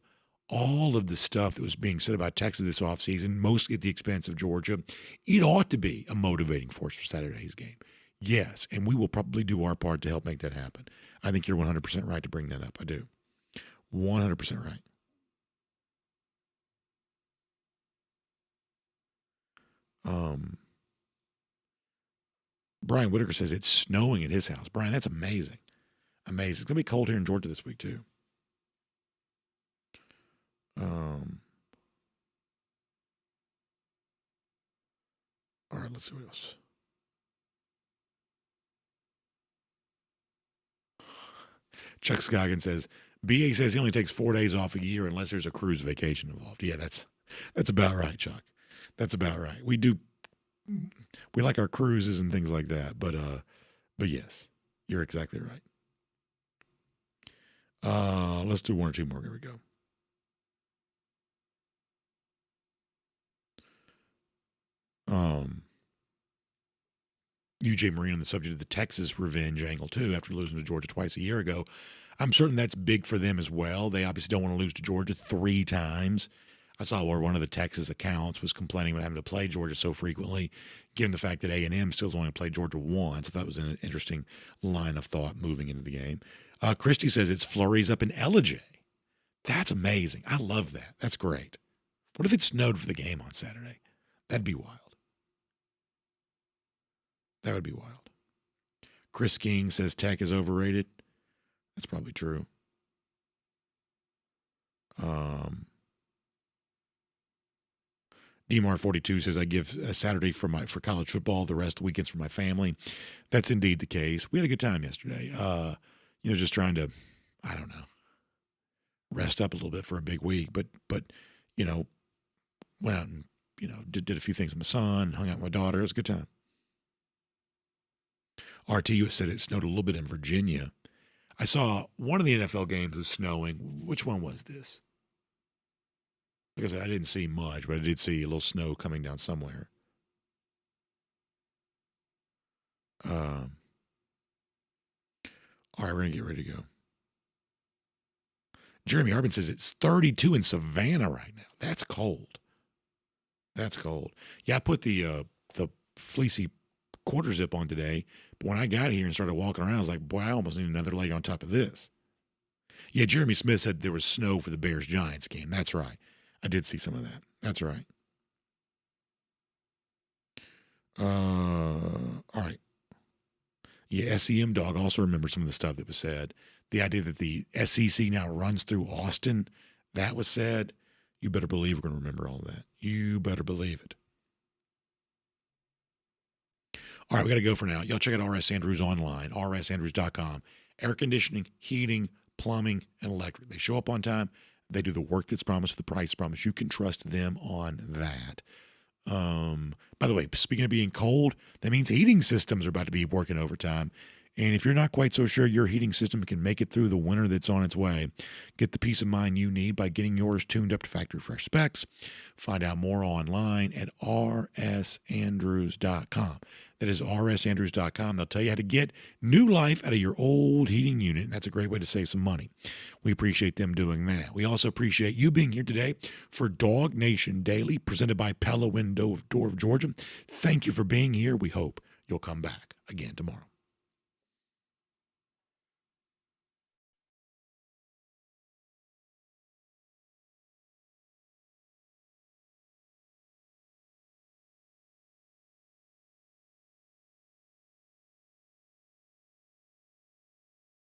all of the stuff that was being said about Texas this offseason, mostly at the expense of Georgia. It ought to be a motivating force for Saturday's game. Yes, and we will probably do our part to help make that happen. I think you're 100% right to bring that up. I do. 100% right. Brian Whitaker says it's snowing at his house. Brian, that's amazing. Amazing. It's going to be cold here in Georgia this week, too. All right, let's see what else. Chuck Scoggin says, BA says he only takes 4 days off a year unless there's a cruise vacation involved. Yeah, that's about right, Chuck. That's about right. We like our cruises and things like that, but yes, you're exactly right. Let's do one or two more. Here we go. UJ Marine on the subject of the Texas revenge angle, too, after losing to Georgia twice a year ago. I'm certain that's big for them as well. They obviously don't want to lose to Georgia 3 times. I saw where one of the Texas accounts was complaining about having to play Georgia so frequently, given the fact that A&M still only played Georgia once. I thought it was an interesting line of thought moving into the game. Christy says it's flurries up in LJ. That's amazing. I love that. That's great. What if it snowed for the game on Saturday? That'd be wild. That would be wild. Chris King says Tech is overrated. That's probably true. DMR42 says I give a Saturday for college football, the rest of the weekends for my family. That's indeed the case. We had a good time yesterday. Just trying to, I don't know, rest up a little bit for a big week. But went out and did a few things with my son, hung out with my daughter. It was a good time. RTU said it snowed a little bit in Virginia. I saw one of the NFL games was snowing. Which one was this? Like I said, I didn't see much, but I did see a little snow coming down somewhere. All right, we're going to get ready to go. Jeremy Arbin says it's 32 in Savannah right now. That's cold. That's cold. Yeah, I put the fleecy quarter zip on today, but when I got here and started walking around, I was like, boy, I almost need another layer on top of this. Yeah, Jeremy Smith said there was snow for the Bears-Giants game. That's right. I did see some of that. That's right. All right. Yeah, SEM Dog also remembers some of the stuff that was said. The idea that the SEC now runs through Austin, that was said. You better believe we're going to remember all of that. You better believe it. All right, we got to go for now. Y'all check out RS Andrews online, rsandrews.com. Air conditioning, heating, plumbing, and electric. They show up on time. They do the work that's promised, the price promised. You can trust them on that. By the way, speaking of being cold, that means heating systems are about to be working overtime. And if you're not quite so sure your heating system can make it through the winter that's on its way, get the peace of mind you need by getting yours tuned up to factory fresh specs. Find out more online at rsandrews.com. That is rsandrews.com. They'll tell you how to get new life out of your old heating unit, and that's a great way to save some money. We appreciate them doing that. We also appreciate you being here today for DawgNation Daily, presented by Pella Window of Door of Georgia. Thank you for being here. We hope you'll come back again tomorrow.